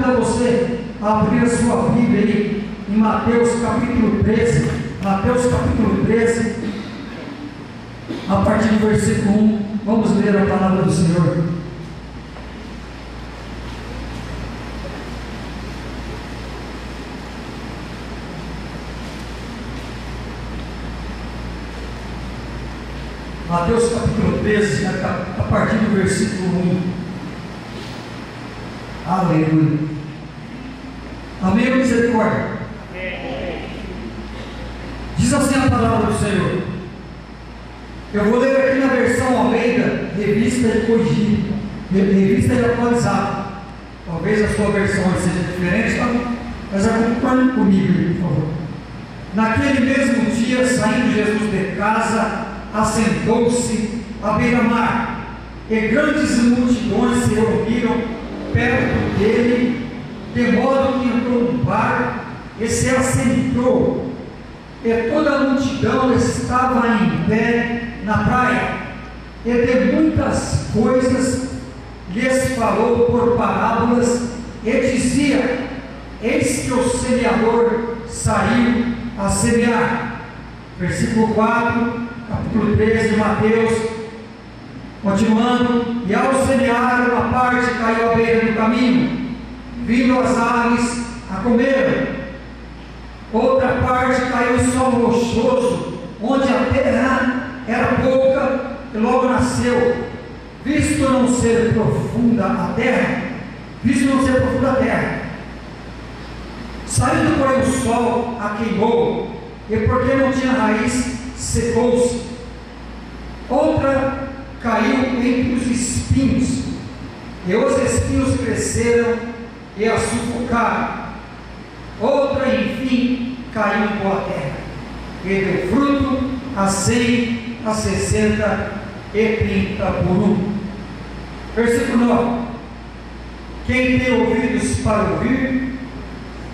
convidar você a abrir a sua Bíblia aí em Mateus capítulo 13. Mateus capítulo 13, a partir do versículo 1. Vamos ler a palavra do Senhor. Mateus capítulo 13, a partir do versículo 1. Aleluia. Amém ou misericórdia? Diz assim a palavra do Senhor. Eu vou ler aqui na versão Almeida, revista e corrigida, revista e atualizada. Talvez a sua versão seja diferente, tá? Mas acompanhe comigo, por favor. Naquele mesmo dia, saindo Jesus de casa, assentou-se à beira-mar, e grandes multidões se reuniram perto dele, de modo que entrou no barco e se assentou, e toda a multidão estava em pé na praia, e de muitas coisas lhes falou por parábolas, e dizia: eis que o semeador saiu a semear. Versículo 4, capítulo 13 de Mateus, continuando: e ao semear, uma parte caiu à beira do caminho, vindo as aves a comer. Outra parte caiu em solo rochoso, onde a terra era pouca e logo nasceu, visto não ser profunda a terra, saindo porém o sol a queimou, e porque não tinha raiz, secou-se. Outra caiu entre os espinhos, e os espinhos cresceram e a sufocaram. Outra, enfim, caiu em boa terra, e deu fruto a 100, a 60 e 30 por um. Versículo 9: quem tem ouvidos para ouvir,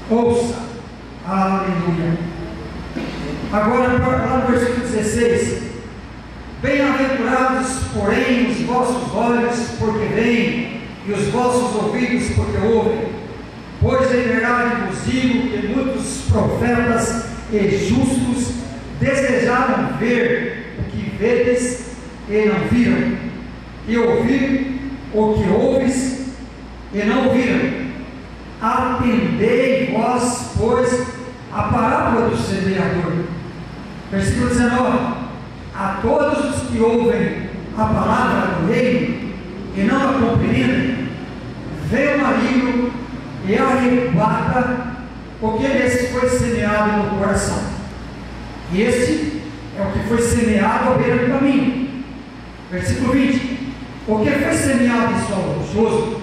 ouça. Aleluia. Agora, lá no versículo 16: bem-aventurados, porém, os vossos olhos, porque veem, e os vossos ouvidos, porque ouvem. Pois em verdade vos digo que muitos profetas e justos desejaram ver o que vedes e não viram, e ouvir o que ouves e não ouviram. Atendei vós, pois, a parábola do semeador. Versículo 19: a todos os que ouvem a palavra do reino e não a compreendem, vem o maligno e arrebata o que lhes foi semeado no coração. E este é o que foi semeado à beira do caminho. Versículo 20: o que foi semeado em solo rochoso,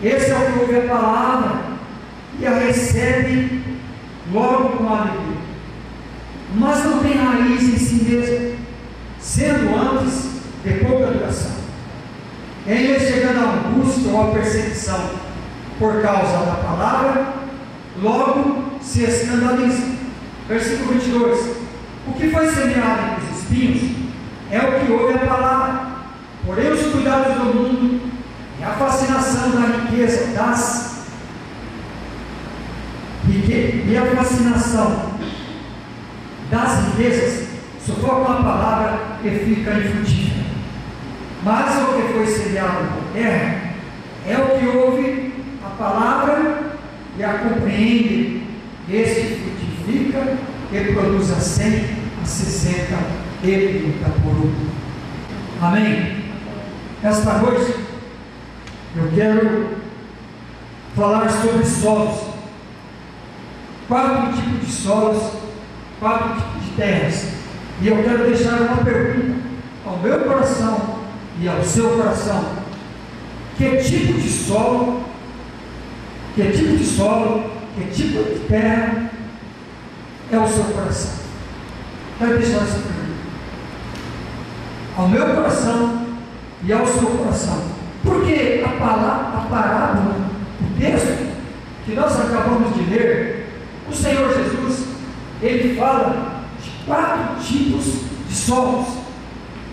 esse é o que ouve a palavra e a recebe logo com alegria, mas não tem raiz em si mesmo, sendo antes de pouca duração. Em ele chegando a angústia ou a perseguição por causa da palavra, logo se escandaliza. Versículo 22: o que foi semeado entre os espinhos é o que ouve a palavra, porém os cuidados do mundo e a fascinação da riqueza das riquezas sufocam a palavra e fica infrutífera. Mas o que foi semeado na terra é o que ouve a palavra e a compreende. Este frutifica e produz a 100, a 60 e 30 por um. Amém? Esta noite eu quero falar sobre solos. 4 tipos de solos, 4 tipos de terras. E eu quero deixar uma pergunta ao meu coração e ao seu coração: que tipo de solo, que tipo de terra é o seu coração? Quero deixar essa pergunta ao meu coração e ao seu coração, porque a parábola, o texto que nós acabamos de ler, o Senhor Jesus, ele fala de 4 tipos de solos,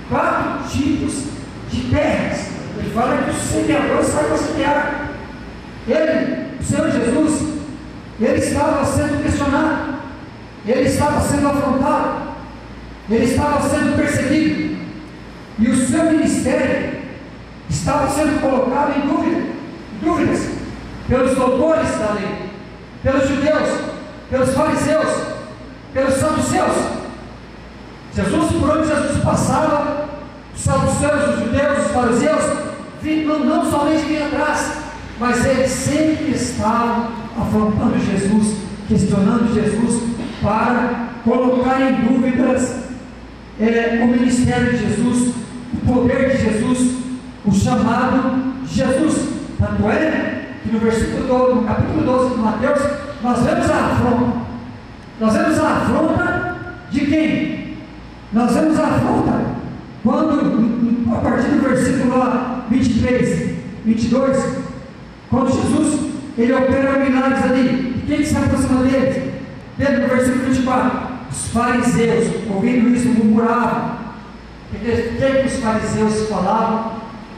4 tipos de terras. Ele fala que o semeador sai para semear. Ele Senhor Jesus, ele estava sendo questionado, ele estava sendo afrontado, ele estava sendo perseguido, e o seu ministério estava sendo colocado em dúvidas, pelos doutores da lei, pelos judeus, pelos fariseus, pelos saduceus. Jesus, por onde Jesus passava, os saduceus, os judeus, os fariseus, não somente vinham atrás, mas eles sempre estavam afrontando Jesus, questionando Jesus, para colocar em dúvidas o ministério de Jesus, o poder de Jesus, o chamado de Jesus. Tanto é que no capítulo 12 de Mateus, nós vemos a afronta. Nós vemos a afronta de quem? Nós vemos a afronta quando, a partir do versículo lá, 23, 22, quando Jesus, ele opera milagres ali, e quem se aproxima dele? Dentro do versículo 24, os fariseus, ouvindo isso, murmuravam. O que os fariseus falavam?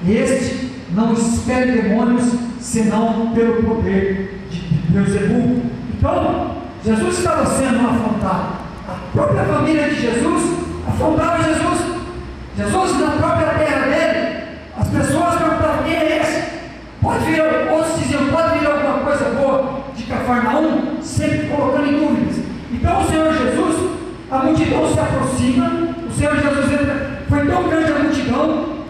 Este não expele demônios, senão pelo poder de Beelzebul. Então, Jesus estava sendo afrontado. A própria família de Jesus afrontava Jesus. Jesus, na própria terra dele, as pessoas perguntavam: quem é esse? Pode vir, outros diziam: pode vir alguma coisa boa de Cafarnaum, sempre colocando em dúvidas. Então o Senhor Jesus, a multidão se aproxima, o Senhor Jesus entra, foi tão grande a multidão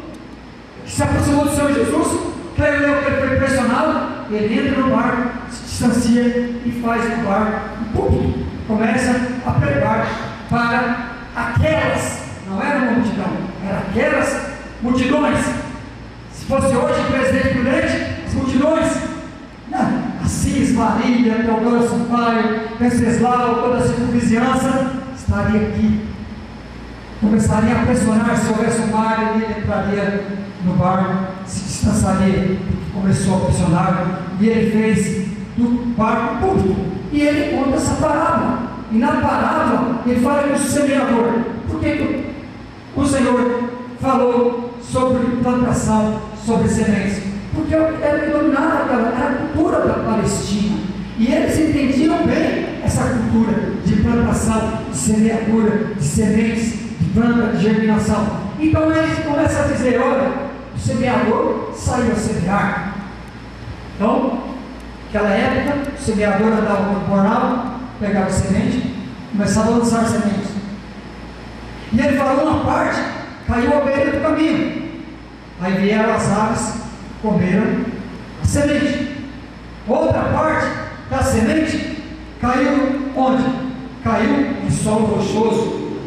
que se aproximou do Senhor Jesus, creio eu que ele foi impressionado, ele entra no barco, se distancia e faz no barco um púlpito, começa a pregar para aquelas, não era uma multidão, era aquelas multidões. Se fosse hoje presidente prudente, as multidões, Assis, Marília, Teodoro Sampaio, Venceslau, toda a circunvizinhança estaria aqui, começaria a pressionar. Se houvesse um mar, ele entraria no barco, se distanciaria, começou a pressionar, e ele fez do barco público, e ele conta essa parábola, e na parábola ele fala do semeador. Por que o Senhor falou sobre plantação, sobre sementes? Porque era dominada, era a cultura da Palestina, e eles entendiam bem essa cultura de plantação, de semeadura, de sementes, de planta, de germinação. Então eles começam a dizer: olha, o semeador saiu a semear. Então, naquela época, o semeador andava no portal, pegava semente, começava a lançar sementes. E ele falou: uma parte caiu à beira do caminho, aí vieram as aves, comeram a semente. Outra parte da semente caiu onde? Caiu em solo rochoso,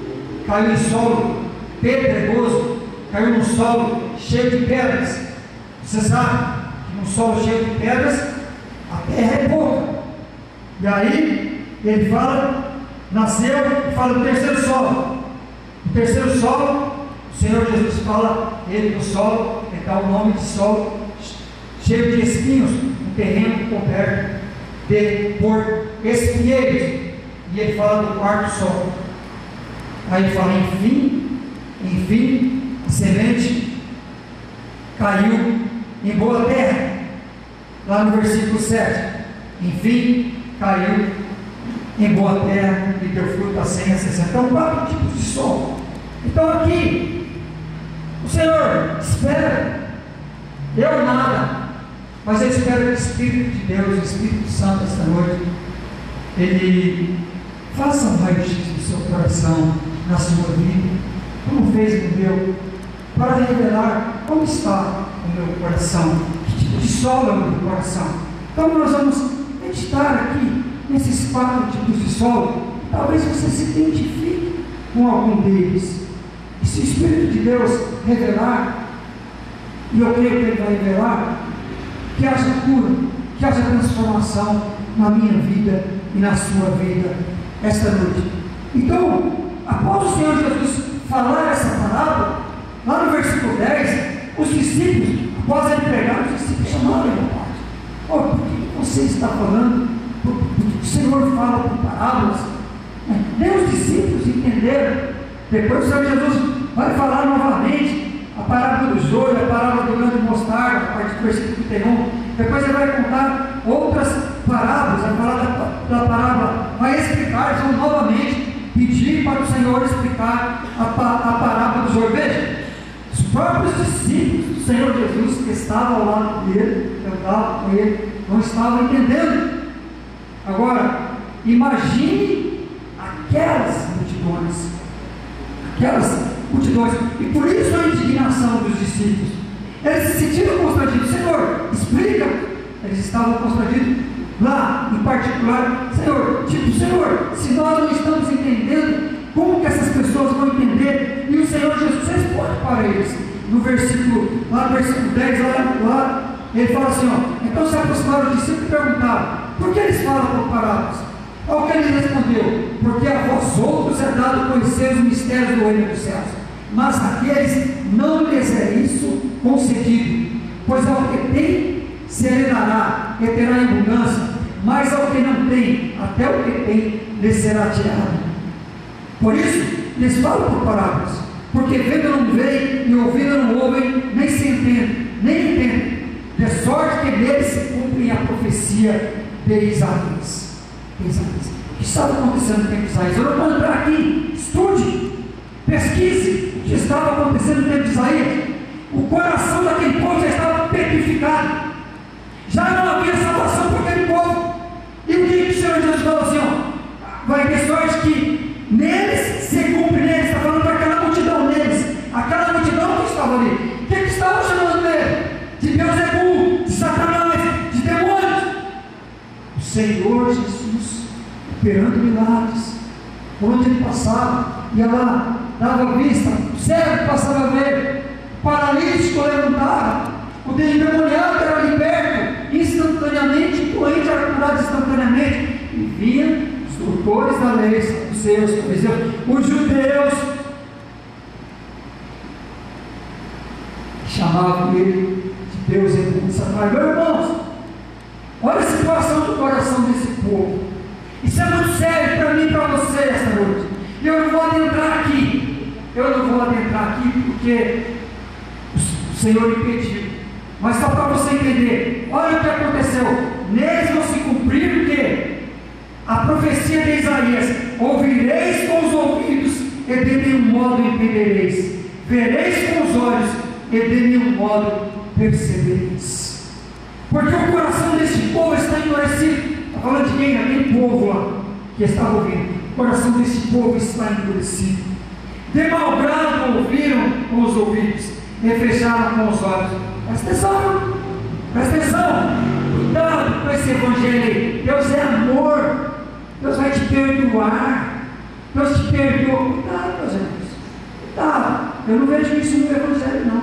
caiu em solo pedregoso, caiu num solo cheio de pedras. Você sabe que num solo cheio de pedras a terra é pouca. E aí ele fala, nasceu, e fala do terceiro solo. O terceiro solo, o Senhor Jesus fala ele do solo, ele dá o nome de solo cheio de espinhos, um terreno coberto por espinheiros. E ele fala do quarto solo. Aí ele fala: enfim, a semente caiu em boa terra. Lá no versículo 7, enfim, caiu em boa terra e deu fruto a 100, a 60. Então, 4 tipos de solo. Então aqui, o Senhor espera, eu nada, mas eu espero que o Espírito de Deus, o Espírito Santo, esta noite, ele faça um raio-x do seu coração, na sua vida, como fez no meu, para revelar como está o meu coração, que tipo de solo é o meu coração. Então nós vamos meditar aqui nesses 4 tipos de solo. Talvez você se identifique com algum deles, e se o Espírito de Deus revelar, e eu creio que ele vai revelar, que haja cura, que haja transformação na minha vida e na sua vida esta noite. Então, após o Senhor Jesus falar essa parábola, lá no versículo 10, os discípulos, após ele pregar, os discípulos chamaram ele à parte: por que você está falando? Por que o Senhor fala por parábolas? Nem os discípulos entenderam. Depois o Senhor Jesus vai falar novamente a parábola do joio, a parábola do grão de mostarda, a partir do versículo 31. Depois ele vai contar outras Senhor explicar a parábola do joio. Veja, os próprios discípulos do Senhor Jesus, que estavam ao lado dele, andavam com ele, não estavam entendendo. Agora, imagine aquelas multidões, e por isso a indignação dos discípulos. Eles se sentiram constrangidos. Senhor, explica. Eles estavam constrangidos lá, em particular. Senhor, se nós não estamos entendendo, como que essas pessoas vão entender? E o Senhor Jesus responde para eles, no versículo 10, lá, ele fala assim, então se aproximaram dos discípulos e perguntaram, por que eles falam por parábolas? Ao que ele respondeu, porque a vós outros é dado conhecer os mistérios do reino dos céus, mas aqueles não lhes é isso concedido, pois ao que tem se lhe dará e terá em abundância, mas ao que não tem, até o que tem lhe será tirado. Por isso lhes falo por parábolas, porque vendo não veem e ouvindo não ouvem, nem se entendem, de sorte que neles se cumpre a profecia de Isaías. O que estava acontecendo no tempo de Isaías? Eu não vou entrar aqui, estude, pesquise o que estava acontecendo no tempo de Isaías. O coração daquele povo já estava petrificado, já não havia salvação para aquele povo. E o que o Senhor Jesus falou assim, vai ter sorte que neles se cumpre, neles, está falando para aquela multidão neles, aquela multidão que estava ali. O que estava chamando ele? De Beelzebul, de Satanás, de demônios. O Senhor Jesus, operando milagres, por onde ele passava, ia lá, dava vista, o cego passava a ver, o paralítico levantava, o endemoniado era liberto instantaneamente, o doente era curado instantaneamente, e vinha os doutores da lei, os seus, os judeus, chamavam ele de Deus e de Satanás. Meus irmãos, olha a situação do coração desse povo. Isso é muito sério para mim e para você esta noite. E eu não vou adentrar aqui, porque o Senhor impediu. Mas só para você entender, olha o que aconteceu. Neles vão se cumprir o quê? A profecia de Isaías: ouvireis com os ouvidos e de nenhum modo entendereis, vereis com os olhos e de nenhum modo percebereis. Porque o coração deste povo está endurecido. Está falando de quem? Aquele povo lá que estava ouvindo. O coração deste povo está endurecido. De mau grado ouviram com os ouvidos e fecharam com os olhos. Presta atenção, presta atenção. Cuidado com esse evangelho aí. Deus é amor. Deus vai te perdoar. Deus te perdoa. Cuidado, meus irmãos. Cuidado. Eu não vejo isso no evangelho, não.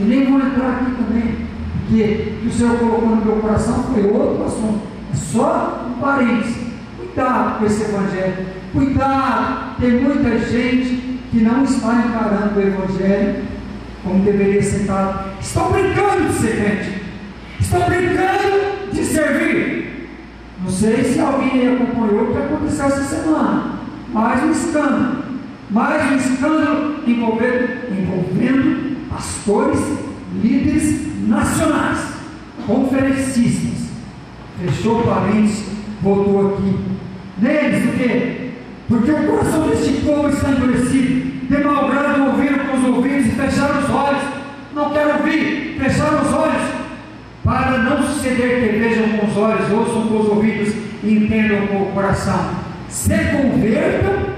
E nem vou entrar aqui também, porque o que o Senhor colocou no meu coração foi outro assunto. É só um parênteses. Cuidado com esse evangelho. Cuidado. Tem muita gente que não está encarando o evangelho como deveria ser encarado. Estão brincando de ser crente. Estão brincando de servir. Não sei se alguém acompanhou o que aconteceu essa semana. Mais um escândalo envolvendo pastores, líderes nacionais, conferencistas. Fechou parênteses, voltou aqui. Neles o quê? Porque o coração deste povo está endurecido. De mau grado ouviram com os ouvidos e fecharam os olhos. Não quero ouvir, fecharam os olhos, para não suceder que vejam com os olhos, ouçam com os ouvidos e entendam com o coração. Se convertam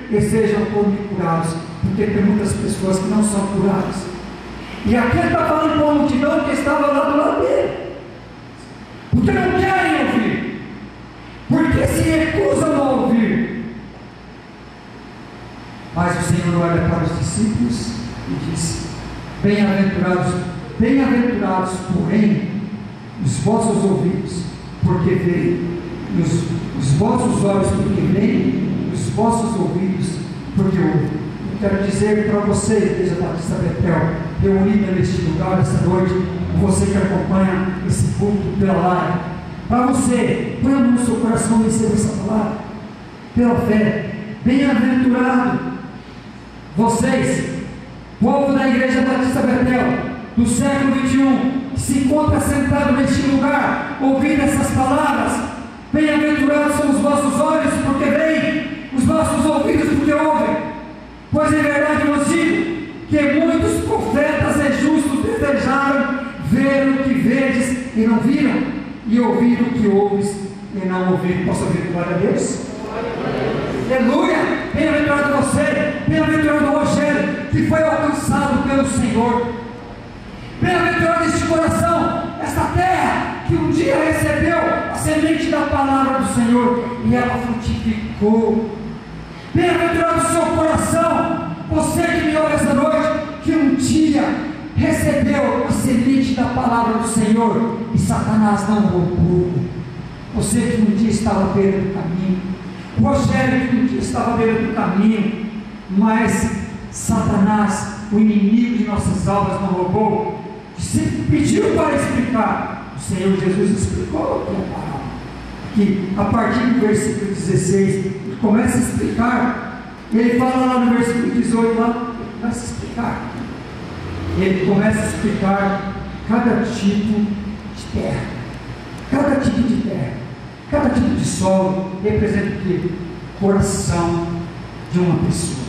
e sejam curados. Porque tem muitas pessoas que não são curadas. E aqui ele está falando com a multidão que estava lá do lado dele, porque não querem ouvir, porque se recusam a ouvir. Mas o Senhor olha para os discípulos e diz: bem-aventurados, porém, os vossos ouvidos, porque veem, e os vossos olhos, porque veem, e os vossos ouvidos, porque ouvem. Eu quero dizer para você, Igreja Batista Betel, reunida neste lugar esta noite, você que acompanha esse culto pela live, para você, põe a mão no seu coração e receba essa palavra, pela fé. Bem-aventurado vocês, povo da Igreja Batista Betel, do século 21, que se encontra sentado neste lugar, ouvindo essas palavras. Bem-aventurados são os vossos olhos, porque veem, os vossos ouvidos porque ouvem, pois em verdade vos digo, que muitos profetas e justos desejaram ver o que vedes e não viram, e ouvir o que ouves e não ouviram. Posso ouvir glória a Deus? Aleluia! Bem-aventurado você, bem-aventurado Rogério, que foi alcançado pelo Senhor. Bem-aventurado este coração, esta terra que um dia recebeu a semente da palavra do Senhor e ela frutificou. Bem-aventurado o seu coração, você que me ouve essa noite, que um dia recebeu a semente da palavra do Senhor e Satanás não roubou. Você que um dia estava à beira do caminho, o Rogério que um dia estava à beira do caminho, mas Satanás, o inimigo de nossas almas, não roubou. Se pediu para explicar, o Senhor Jesus explicou a palavra, que a partir do versículo 16, ele começa a explicar, ele fala lá no versículo 18, lá, ele começa a explicar, cada tipo de terra, cada tipo de solo, representa o quê? O coração de uma pessoa,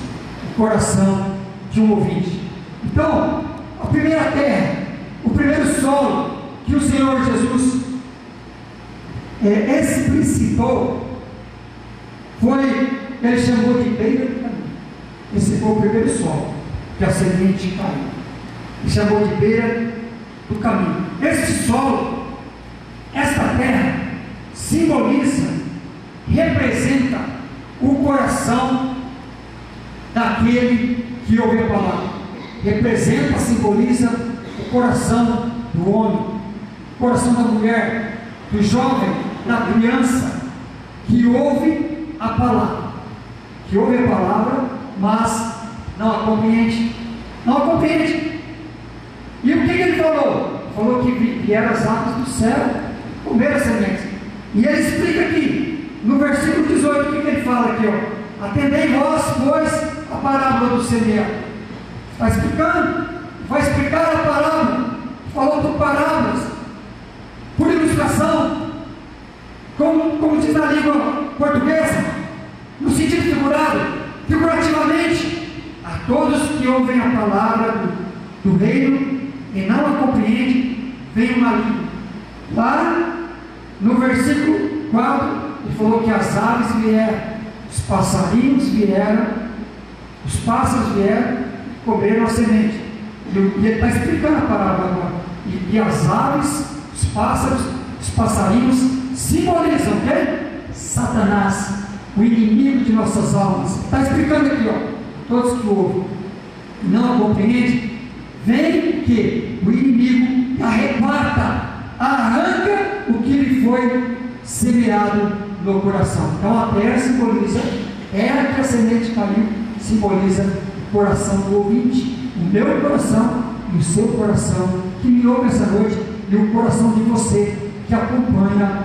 o coração de um ouvinte. Então, a primeira terra, o primeiro solo que o Senhor Jesus explicitou foi, ele chamou de beira do caminho. Esse foi o primeiro solo que a semente caiu. Ele chamou de beira do caminho. Este solo, esta terra, simboliza, representa o coração daquele que ouve a palavra. Representa, simboliza o coração do homem, o coração da mulher, do jovem, da criança, que ouve a palavra, mas não a compreende. E o que ele falou? Falou que vieram as aves do céu, comer a semente. E ele explica aqui, no versículo 18, o que ele fala aqui, ó? Atendei vós, pois, a parábola do semeador. Está explicando? Vai explicar a parábola. Falou por parábolas, por ilustração, como diz na língua portuguesa, no sentido figurativamente, a todos que ouvem a palavra do reino e não a compreendem, vem o maligno. Lá no versículo 4, ele falou que as aves vieram, os passarinhos vieram, os pássaros vieram, comeram a semente. E ele está explicando a parábola agora. E as aves, os pássaros, os passarinhos simbolizam o quê? Satanás, o inimigo de nossas almas. Está explicando aqui, ó. Todos que ouvem e não compreendem, vem que o inimigo arrebata, arranca o que lhe foi semeado no coração. Então a terra simboliza, era que a semente caiu, simboliza o coração do ouvinte, o meu coração e o seu coração que me ouve essa noite, e o coração de você que acompanha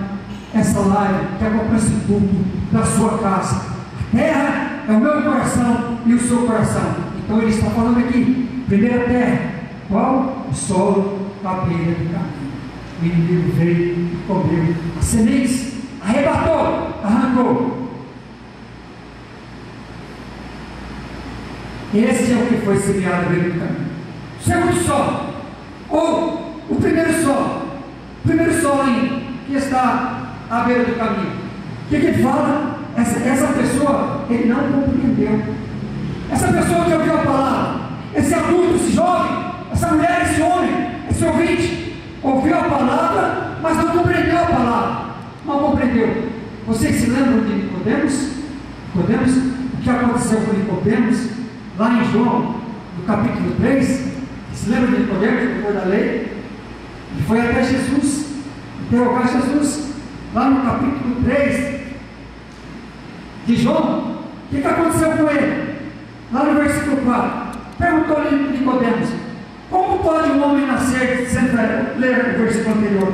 essa live, que acompanha esse culto da sua casa. A terra é o meu coração e o seu coração. Então ele está falando aqui, primeira terra, qual? O solo à beira do caminho. O inimigo veio e comeu as sementes, arrebatou, arrancou. Esse é o que foi semeado à beira do caminho. O segundo solo, ou o primeiro solo ainda, que está à beira do caminho. O que ele fala? Essa pessoa, ele não compreendeu. Essa pessoa que ouviu a palavra, esse adulto, esse jovem, essa mulher, esse homem, esse ouvinte, ouviu a palavra, mas não compreendeu a palavra. Não compreendeu. Vocês se lembram de Nicodemos? O que aconteceu com Nicodemos, lá em João, no capítulo 3? Se lembra de Nicodemos, que foi da lei? Ele foi até Jesus, interrogar Jesus, lá no capítulo 3 de João. O que aconteceu com ele? Lá no versículo 4, perguntou-lhe Nicodemos: como pode um homem nascer sendo velho? Lê o versículo anterior.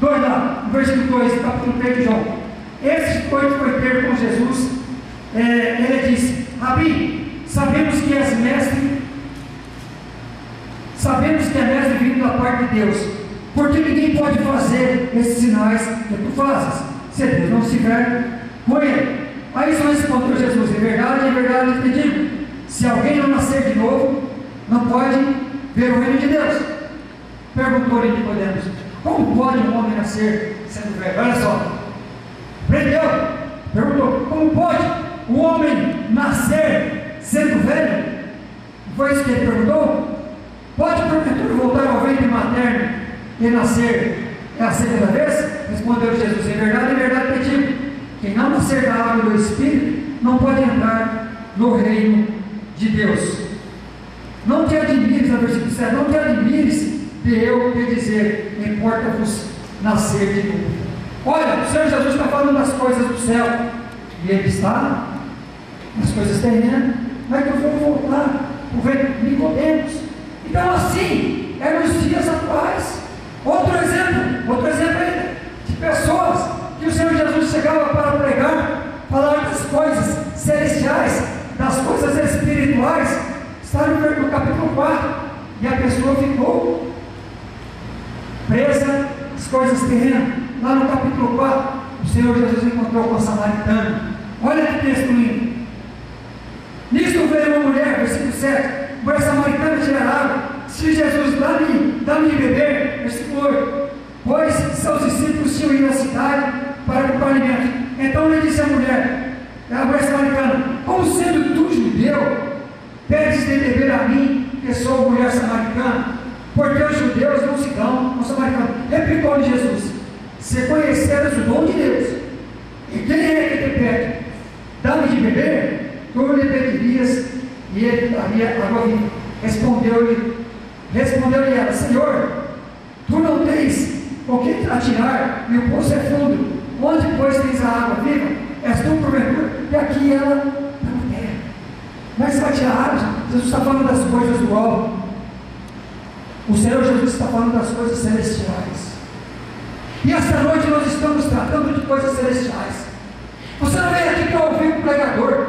No versículo 2, capítulo 3 de João. Esse foi ter com Jesus. Ele disse: Rabi, sabemos que és mestre, vindo da parte de Deus, porque ninguém pode fazer esses sinais que tu fazes, se Deus não estiver com ele. Aí isso respondeu Jesus: em verdade te digo, se alguém não nascer de novo, não pode ver o reino de Deus. Perguntou-lhe Nicodemos: como pode um homem nascer sendo velho? Olha só, prendeu, perguntou: como pode um homem nascer sendo velho? Foi isso que ele perguntou? Pode porventura voltar ao ventre materno e nascer a segunda vez? Respondeu Jesus: em verdade te digo, quem não nascer da água e do Espírito não pode entrar no reino de Deus. Não te admires, no versículo 7, não te admires de eu te dizer, importa-vos nascer de novo. Olha, o Senhor Jesus está falando das coisas do céu, e Ele está nas coisas terrenas. Como é que eu vou voltar? O ventre de Nicodemos. Então, assim, é nos dias atuais. Outro exemplo ainda, de pessoas que o Senhor Jesus chegava para pregar, falar das coisas celestiais, das coisas espirituais. Está no capítulo 4, e a pessoa ficou presa às coisas terrenas. Lá no capítulo 4, o Senhor Jesus encontrou com a samaritana. Olha que texto lindo. Nisto veio uma mulher, versículo 7, mulher samaritana tirar água. Se Jesus, dá-me de beber, versículo 8, pois seus discípulos tinham ido à cidade para comprar alimento. Então lhe disse a mulher samaritana: como sendo tu judeu, pedes de beber a mim, que sou mulher samaritana? Porque os judeus não se dão aos samaritanos. Replicou-lhe Jesus: se conheceres o dom de Deus, e quem é que te pede, dá-me de beber, tu lhe pedirias, e ele daria água viva. Respondeu-lhe ela: Senhor, tu não tens o que atirar, e o poço é fundo. Onde, pois, tens a água viva? És tu, porventura? E aqui ela está na terra. Mas vai tirar água? Jesus está falando das coisas do alto. O Senhor Jesus está falando das coisas celestiais. E esta noite nós estamos tratando de coisas celestiais. Você não veio aqui para ouvir um pregador.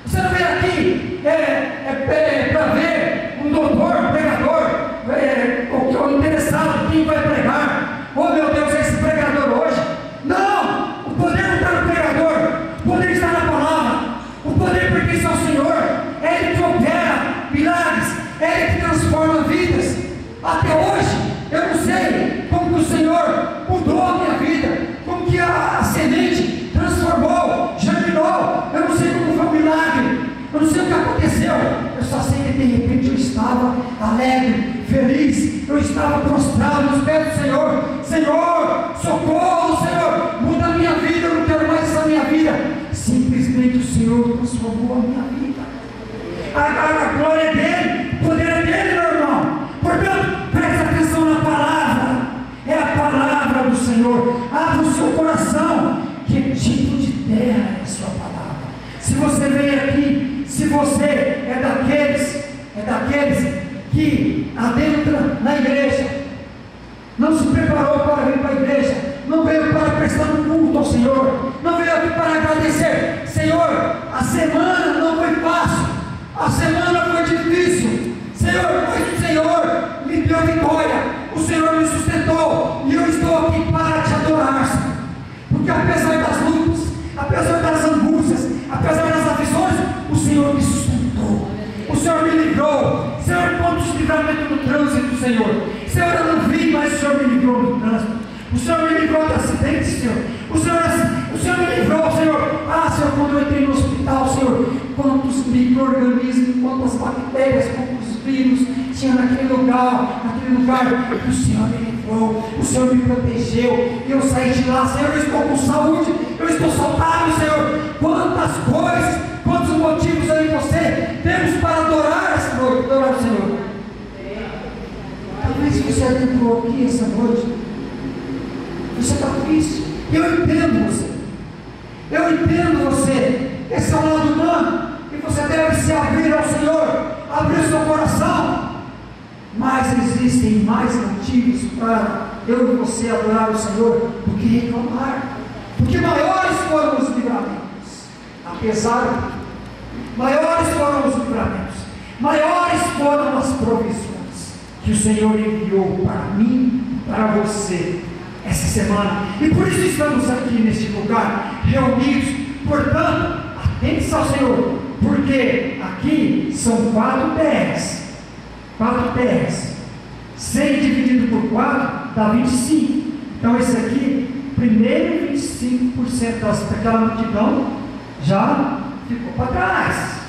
Você não veio aqui para ver um doutor, um pregador, ou interessado, quem vai pregar. Oh meu Deus, esse pregador hoje. Não! O poder não está no pregador. O poder está na palavra. O poder pertence ao Senhor. É Ele que opera milagres. É Ele que transforma vidas. Até hoje, eu não sei como que o Senhor mudou a minha vida, como que a semente transformou, germinou. Eu não sei como foi o milagre, eu não sei o que aconteceu. Eu só sei que de repente eu estava alegre, feliz, eu estava prostrado nos pés do Senhor. Senhor, socorro, Senhor, muda a minha vida, eu não quero mais essa minha vida. Simplesmente o Senhor transformou a minha vida. A glória é dele, o poder é dele, meu irmão. Portanto, preste atenção na palavra. É a palavra do Senhor. Abra o seu coração. Que tipo de terra é a sua palavra? Se você vem aqui, se você é daqueles que adentra na igreja, não se preparou para vir para a igreja, não veio para prestar um culto ao Senhor, não veio aqui para agradecer. Senhor, a semana não foi fácil, a semana foi difícil, Senhor, mas o Senhor me deu vitória, o Senhor me sustentou, e eu estou aqui para te adorar, porque apesar das lutas, apesar das angústias, apesar das aflições, o Senhor me sustentou, o Senhor me livrou. Senhor, quantos livramentos no trânsito, Senhor. Senhor, eu não vi, mas o Senhor me livrou no trânsito. O Senhor me livrou de acidentes, Senhor. O Senhor me livrou, Senhor. Ah, Senhor, quando eu entrei no hospital, Senhor, quantos micro-organismos, quantas bactérias, quantos vírus tinha naquele lugar. O Senhor me livrou, o Senhor me protegeu. E eu saí de lá, Senhor, eu estou com saúde, eu estou saudável, Senhor. Quantas coisas, quantos motivos eu e você temos para adorar essa noite, adorar o Senhor. Talvez você adentrou aqui essa noite, você está triste. Eu entendo você. Esse é o lado humano, e você deve se abrir ao Senhor, abrir o seu coração. Mas existem mais motivos para eu e você adorar o Senhor do que reclamar, porque maiores foram os livramentos, maiores foram os livramentos, maiores foram as provisões que o Senhor enviou para mim e para você essa semana. E por isso estamos aqui neste lugar, reunidos. Portanto, atente ao Senhor, porque aqui são 4 terras. 4 terras. 100 dividido por 4 dá 25. Então esse aqui, primeiro 25% daquela multidão já ficou para trás.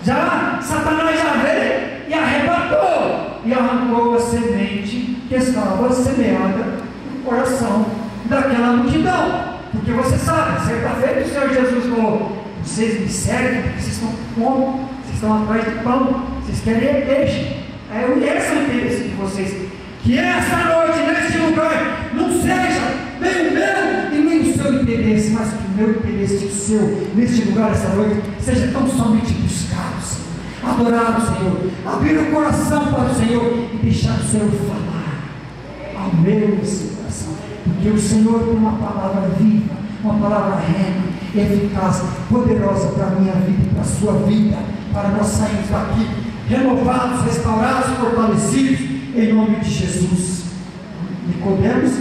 Já Satanás já veio e arrebatou e arrancou a semente que estava semeada no coração daquela multidão. Porque você sabe, certa-feira o Senhor Jesus falou: vocês me servem porque vocês estão com fome, vocês estão atrás de pão, vocês querem peixe. Esse é o interesse de vocês. Que essa noite, neste lugar, não seja nem o meu e nem o seu interesse, mas que o meu interesse e o seu, neste lugar, essa noite, seja tão somente buscado, Senhor, adorar o Senhor, abrir o coração para o Senhor e deixar o Senhor falar ao meu e seu coração. Porque o Senhor tem uma palavra viva, uma palavra rema, eficaz, poderosa para a minha vida e para a sua vida, para nós sairmos daqui renovados, restaurados, fortalecidos, em nome de Jesus. Nicodemos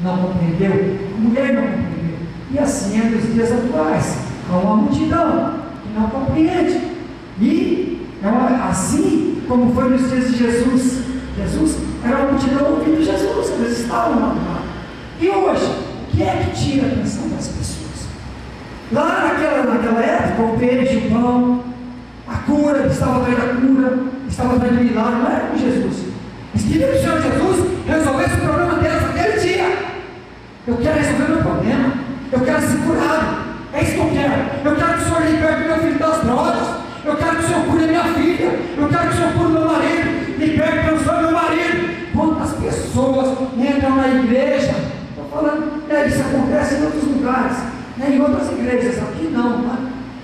não compreendeu, a mulher não compreendeu, e assim é nos dias atuais. Há uma multidão que não compreende, e assim como foi nos dias de Jesus. Jesus era uma multidão ouvindo Jesus, eles estavam lá. E hoje, o que é que tira a atenção das pessoas? Lá naquela época, o peixe, o pão, a cura, estava atrás da cura, estava atrás do milagre, não era com Jesus. Eles queriam que o Senhor Jesus resolvesse o problema deles naquele dia. Eu quero resolver o meu problema, eu quero ser curado, é isso que eu quero. Eu quero que o Senhor liberte meu filho das drogas, eu quero que o Senhor cure minha filha, eu quero que o Senhor cure meu marido, liberte meu marido. Quantas pessoas entram na igreja? Estou falando, isso acontece em outros lugares, em outras igrejas, aqui não, tá?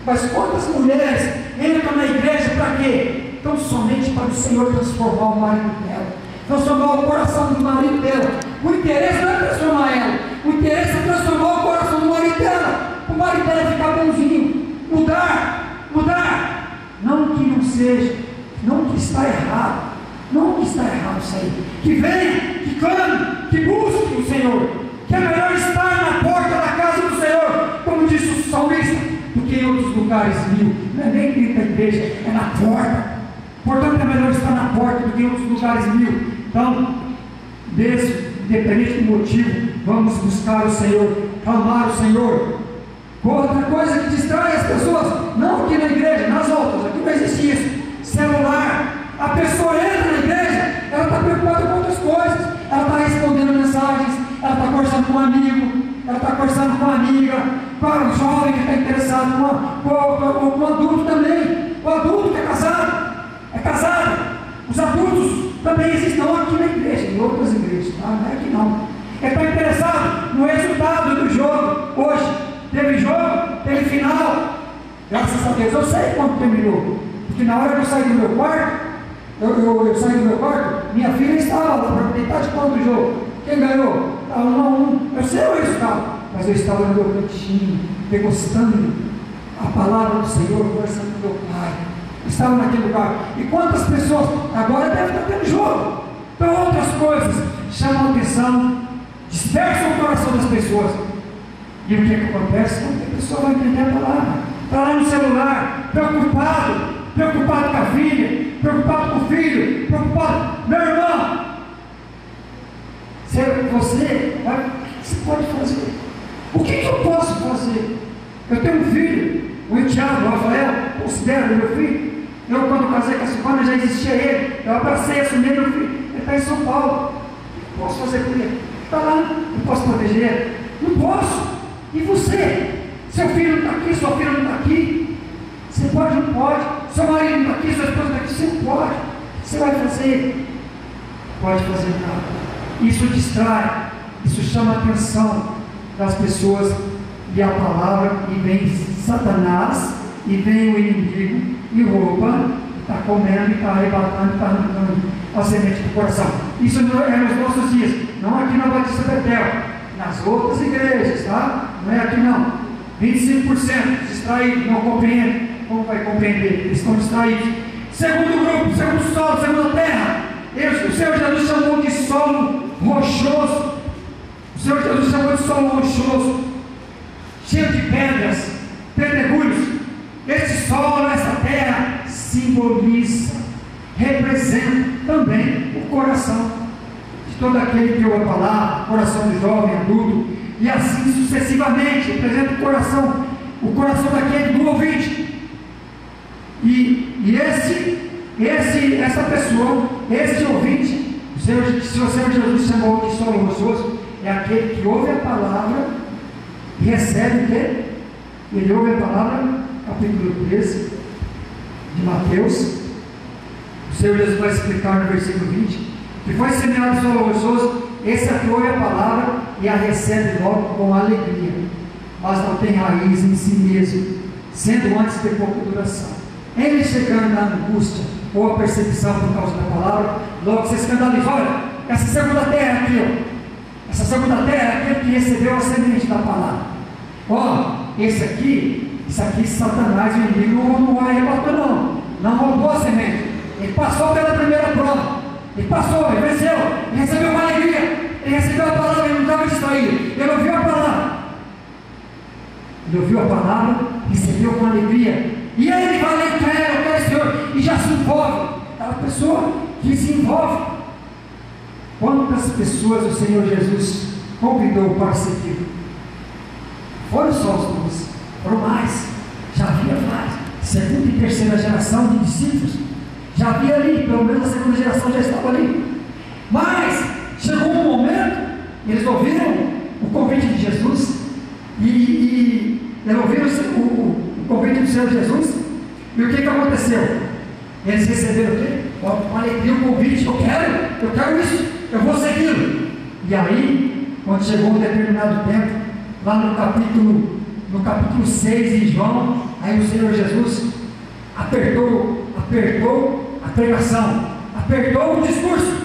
Mas quantas mulheres entram na igreja para quê? Então somente para o Senhor transformar o marido dela, transformar o coração do marido dela. O interesse não é transformar ela, o interesse é transformar o coração do marido dela, o marido dela ficar bonzinho, mudar. Não que não seja, não que está errado, não que está errado isso aí. Que venha, que clame, que busque o Senhor, que é melhor estar na porta da casa do Senhor, como disse o salmista, do que em outros lugares mil. Não é nem dentro da igreja, é na porta. Portanto, é melhor estar na porta do que em outros lugares mil. Então, independente do motivo, vamos buscar o Senhor, clamar o Senhor. Outra coisa que distrai as pessoas, não aqui na igreja, nas outras, aqui não existe isso. Celular. A pessoa entra na igreja, ela está preocupada com outras coisas, ela está respondendo mensagens, ela está conversando com um amigo, ela está conversando com uma amiga, com um jovem que está interessado, com um adulto também, o adulto que é casado, os adultos também existem, não aqui na igreja, em outras igrejas, tá? Não é aqui não. Ele está interessado no resultado do jogo. Hoje teve jogo, teve final, graças a Deus. Eu sei quando terminou, porque na hora que eu saí do meu quarto, eu saí do meu quarto, minha filha estava lá para tentar de qual do jogo. Quem ganhou? Estava 1 a 1. Eu sei o resultado, mas eu estava no meu cantinho, degustando a palavra do Senhor, conversando com meu pai. Estava naquele lugar. E quantas pessoas agora devem estar tendo jogo? Então outras coisas chamam a atenção, dispersam o coração das pessoas. E o que é que acontece? Quando a pessoa vai entender a palavra, está lá no celular, preocupado com a filha, preocupado com o filho, preocupado. Meu irmão, você pode fazer. O que eu posso fazer? Eu tenho um filho, o Tiago, o Rafael, considero meu filho. Eu, quando casei com a Silvana, já existia ele. Eu abracei, assumi meu filho. Ele está em São Paulo. O que eu posso fazer com ele? Está lá, não posso proteger ele? Não posso. E você? Seu filho não está aqui, sua filha não está aqui. Você pode ou não pode? Seu marido não está aqui, sua esposa não está aqui. Você não pode. Você vai fazer? Pode fazer nada. Isso distrai, isso chama a atenção das pessoas. E a palavra, e vem Satanás, e vem o inimigo, e rouba, está comendo, está arrebatando, está arrancando a semente do coração. Isso não é nos nossos dias, não aqui na Batista Betel, nas outras igrejas, tá? Não é aqui não. 25% distraídos, não compreendem. Como vai compreender? Eles estão distraídos. Segundo grupo, segundo solo, segunda terra, o Senhor Jesus chamou de solo rochoso. O Senhor Jesus chamou de solo rochoso, cheio de pedras, pedregulhos. simboliza, representa também o coração de todo aquele que ouve a palavra, coração de jovem, adulto, e assim sucessivamente, representa o coração daquele do ouvinte. E essa pessoa, esse ouvinte, se o Senhor Jesus chamou de solo gostoso, é aquele que ouve a palavra e recebe o quê? Ele ouve a palavra, capítulo 13 de Mateus. O Senhor Jesus vai explicar no versículo 20, que foi semeado solo gostoso, esse aqui ouve a palavra e a recebe logo com alegria, mas não tem raiz em si mesmo, sendo antes de pouca duração. Ele chegando na angústia ou a percepção por causa da palavra, logo se escandaliza. Olha, essa segunda terra aqui, ó, essa segunda terra é aquele que recebeu a semente da palavra. Ó, esse aqui Satanás, o inimigo, não arrebatou, não roubou a semente. Ele passou pela primeira prova, ele passou, ele venceu, ele recebeu uma alegria, ele recebeu a palavra, ele não estava distraído, ele ouviu a palavra. Ele ouviu a palavra, recebeu com alegria, e aí ele vai lá e quer, Senhor, e já se envolve. Aquela pessoa que se envolve. Quantas pessoas o Senhor Jesus convidou para seguir? Foram só os 12, foram mais, já havia mais, segunda e terceira geração de discípulos, já havia ali, pelo menos a segunda geração já estava ali. Mas chegou um momento, eles ouviram o convite de Jesus, e eles ouviram o convite do Senhor Jesus, e o que aconteceu? Eles receberam o quê? Com alegria o convite, eu quero isso, eu vou segui-lo. E aí, quando chegou um determinado tempo, lá no capítulo 6 de João, aí o Senhor Jesus apertou a pregação, apertou o discurso.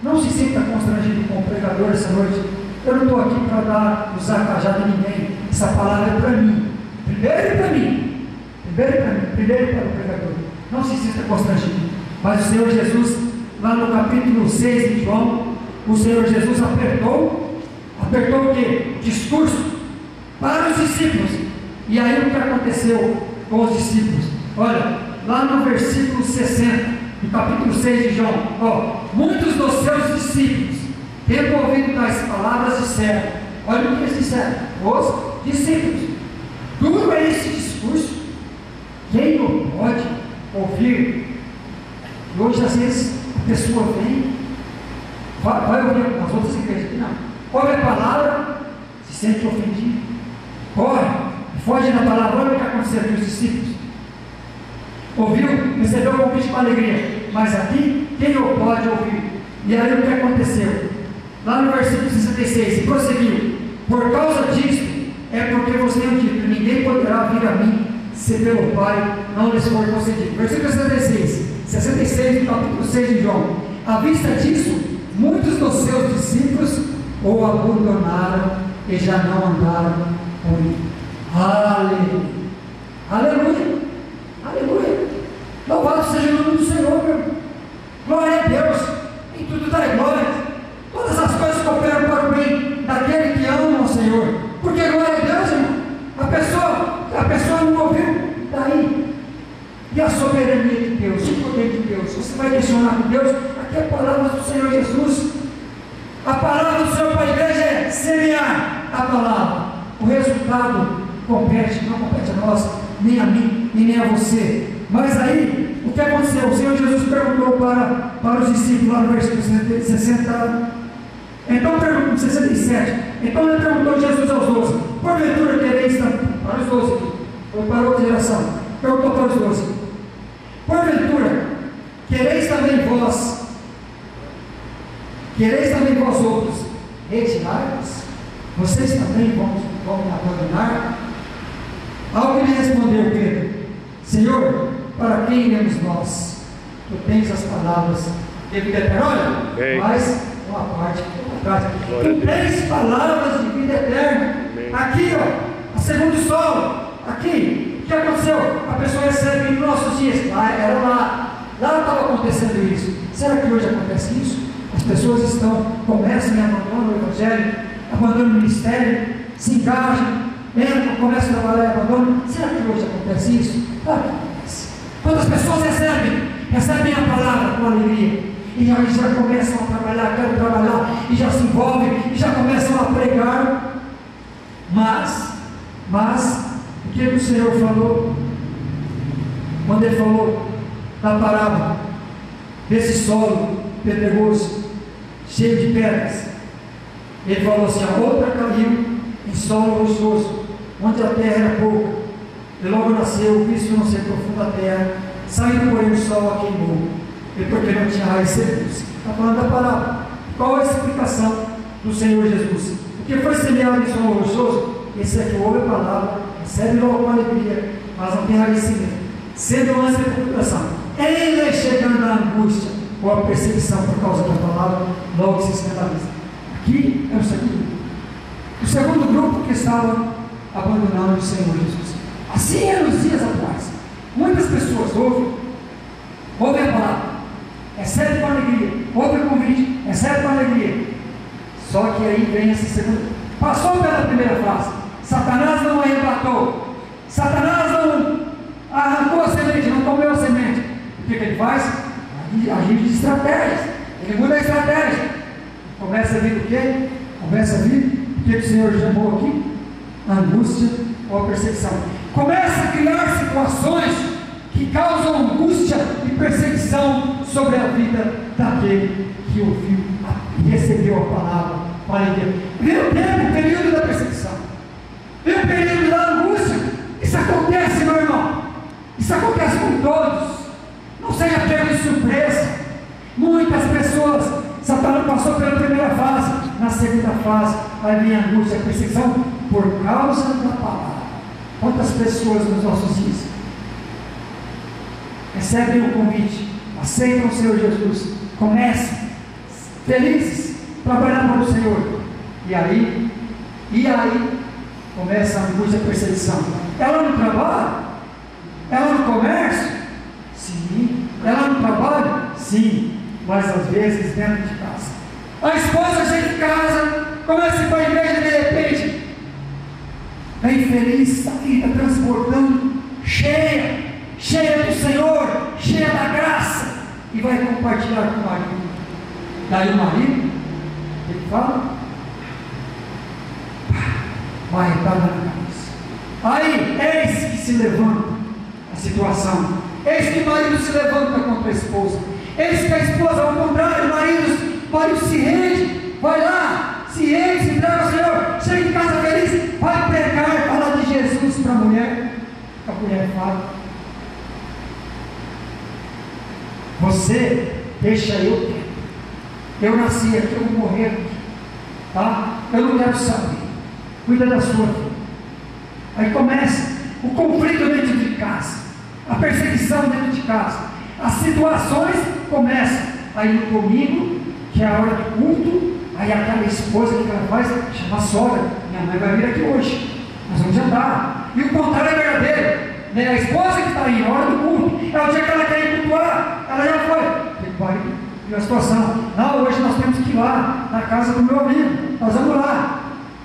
Não se sinta constrangido com o pregador essa noite. Eu não estou aqui para usar cajado de ninguém. Essa palavra é para mim. Primeiro para mim. Primeiro para o pregador. Não se sinta constrangido. Mas o Senhor Jesus, lá no capítulo 6 de João, o Senhor Jesus apertou o quê? Discurso para os discípulos. E aí o que aconteceu com os discípulos? Olha, lá no versículo 60, no capítulo 6 de João, muitos dos seus discípulos, tendo ouvido tais palavras, disseram, olha o que eles disseram, os discípulos, duro é esse discurso, quem não pode ouvir? E hoje às vezes a pessoa vem, vai ouvir as outras igrejas, não, ouve a palavra, se sente ofendido, corre, foge da palavra. Olha o que aconteceu com os discípulos, ouviu, recebeu o convite com alegria, mas aqui, quem não pode ouvir? E aí o que aconteceu? Lá no versículo 66, e prosseguiu, por causa disto, é porque vos tenho dito, ninguém poderá vir a mim, se pelo Pai não lhes for concedido. Versículo 66 do capítulo 6 de João, à vista disso, muitos dos seus discípulos o abandonaram e já não andaram com ele. Aleluia, aleluia, aleluia, louvado seja o nome do Senhor, meu. Glória a Deus, em tudo dá glória, todas as coisas cooperam para o bem daquele que ama o Senhor, porque glória a Deus, irmão, a pessoa não ouviu, daí, e a soberania de Deus, o poder de Deus, você vai questionar com Deus, aqui é a palavra do Senhor Jesus, a palavra do Senhor para a igreja é semear a palavra, o resultado não compete a nós, nem a mim, e nem a você, mas aí, o que aconteceu? O Senhor Jesus perguntou para os discípulos, lá no versículo 60, então perguntou, 67, então ele perguntou Jesus aos 12, porventura quereis para os 12 aqui, ou para outra geração, perguntou para os 12, porventura quereis também vós outros retirar-vos? Vocês também vão me abandonar? Ao que lhe respondeu Pedro, Senhor, para quem iremos nós? Tu tens as palavras de vida eterna. Olha, mas uma parte atrás. Tu tens palavras de vida eterna. Aqui, a segundo solo. Aqui, o que aconteceu? A pessoa recebe em nossos dias. Lá estava acontecendo isso. Será que hoje acontece isso? As pessoas começam e abandonam o Evangelho, abandonam o ministério, se engajam, entram, começam a trabalhar e abandonam. Será que hoje acontece isso? Claro que acontece. Quando as pessoas recebem a palavra com alegria, e aí já começam a trabalhar, querem trabalhar, e já se envolvem, e já começam a pregar. Mas, o que o Senhor falou, quando Ele falou da parábola, desse solo pedregoso, cheio de pedras, Ele falou assim: a outra caiu em solo rochoso, onde a terra era pouca, e logo nasceu, visto não ser profunda a terra, saindo porém o sol a queimou, e porque não tinha raiz seguros. Está falando da parábola. Qual é a explicação do Senhor Jesus? O que foi semeado em solo rochoso? Esse é que ouve a palavra, recebe logo com alegria, mas não tem raiz em si mesmo, sendo antes de tribulação, ainda chegando à angústia ou à perseguição por causa da palavra, logo se escandaliza. Aqui é o segundo grupo. O segundo grupo que estava abandonando o Senhor Jesus. Assim é nos dias atuais. Muitas pessoas ouvem a palavra, recebe com alegria, ouve o convite, recebe com alegria. Só que aí vem esse segundo. Passou pela primeira fase. Satanás não arrebatou. Satanás não arrancou a semente, não comeu a semente. O que ele faz? Agir de estratégias. Ele muda a estratégia. Começa a vir o quê? Começa a vir o que o Senhor chamou aqui? Angústia ou perseguição. Começa a criar situações que causam angústia e perseguição sobre a vida daquele que ouviu e recebeu a palavra com alegria. Vem o tempo, o período da perseguição. Vem o período da angústia. Isso acontece, meu irmão. Isso acontece com todos. Não seja pego de surpresa. Muitas pessoas, Satanás passou pela primeira fase, na segunda fase, vai vir a angústia, a perseguição por causa da palavra. Quantas pessoas nos nossos dias recebem o convite, aceitam o Senhor Jesus, começam felizes, trabalhando para o Senhor, e aí começa a angústia e a perseguição. Ela no trabalho, ela no comércio, sim. Ela no trabalho, sim, mas às vezes dentro de casa. A esposa chega em casa, começa a ir para a igreja e de repente vem feliz, a vida transbordando, cheia do Senhor, cheia da graça, e vai compartilhar com o marido. Daí o marido, ele fala, vai arretar na cabeça. Aí, eis que se levanta a situação, eis que o marido se levanta contra a esposa, eis que a esposa, ao contrário, o marido se rende, vai lá, se rende, se entrega ao Senhor, chega em casa feliz, vai pregar, falar de Jesus para a mulher fala, você deixa eu nasci aqui, eu vou morrer aqui, tá? Eu não quero saber, cuida da sua vida. Aí começa o conflito dentro de casa, a perseguição dentro de casa, as situações começam. Aí no domingo, que é a hora do culto, aí aquela esposa que ela faz, chama a sogra, minha mãe vai vir aqui hoje, nós vamos jantar. E o contrário é verdadeiro, né? A esposa que está aí, na hora do culto, é o dia que ela quer ir cultuar, ela já foi, e a situação, não, hoje nós temos que ir lá, na casa do meu amigo, nós vamos lá.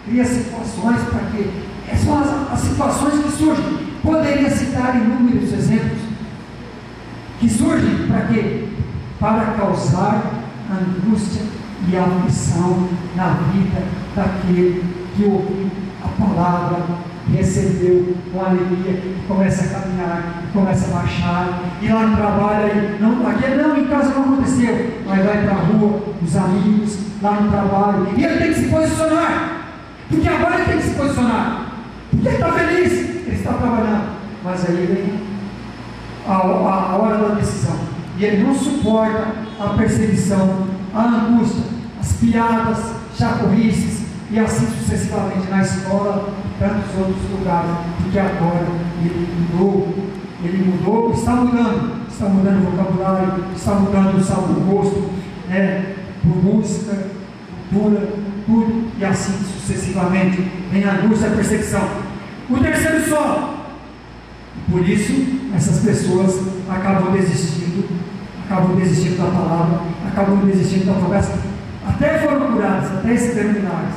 Cria situações para que, essas são as situações que surgem. Poderia citar inúmeros exemplos que surgem para quê? Para causar angústia e aflição na vida daquele que ouviu a palavra, recebeu com alegria, começa a caminhar, começa a marchar, e lá no trabalho, aqui em casa não aconteceu, mas vai para a rua, os amigos, lá no trabalho, e ele tem que se posicionar, porque agora ele tem que se posicionar, porque ele está feliz, ele está trabalhando, mas aí vem a hora da decisão, e ele não suporta a perseguição, a angústia, as piadas, chacorrices, e assim sucessivamente na escola e tantos outros lugares, porque agora ele mudou, está mudando o vocabulário, está mudando o rosto, por música, cultura, tudo, e assim sucessivamente, vem a angústia e a perseguição. O terceiro solo, por isso essas pessoas acabam desistindo da palavra, acabam desistindo da promessa, até foram curadas, até receberam milagres,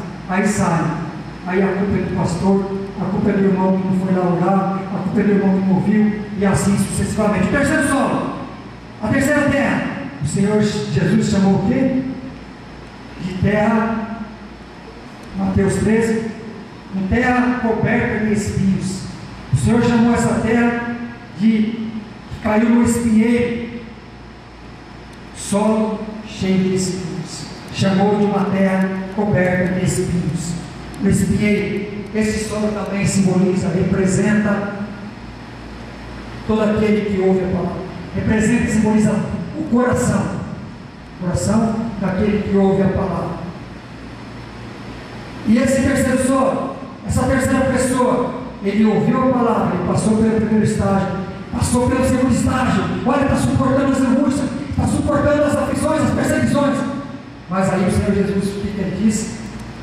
aí aí a culpa é do pastor, a culpa é do irmão que não foi lá orar, a culpa é do irmão que não ouviu, e assim sucessivamente. O terceiro solo, a terceira terra, o Senhor Jesus chamou o quê? De terra, Mateus 13, uma terra coberta de espinhos. O Senhor chamou essa terra que caiu no espinheiro, solo cheio de espinhos. Chamou de uma terra coberta de espinhos. O espinheiro, esse solo também simboliza, representa todo aquele que ouve a palavra. Representa e simboliza o coração daquele que ouve a palavra. E esse terceiro solo, essa terceira pessoa, ele ouviu a palavra, ele passou pelo primeiro estágio, passou pelo segundo estágio, olha, está suportando as angústias, está suportando as aflições, as perseguições, mas aí o Senhor Jesus, o que ele diz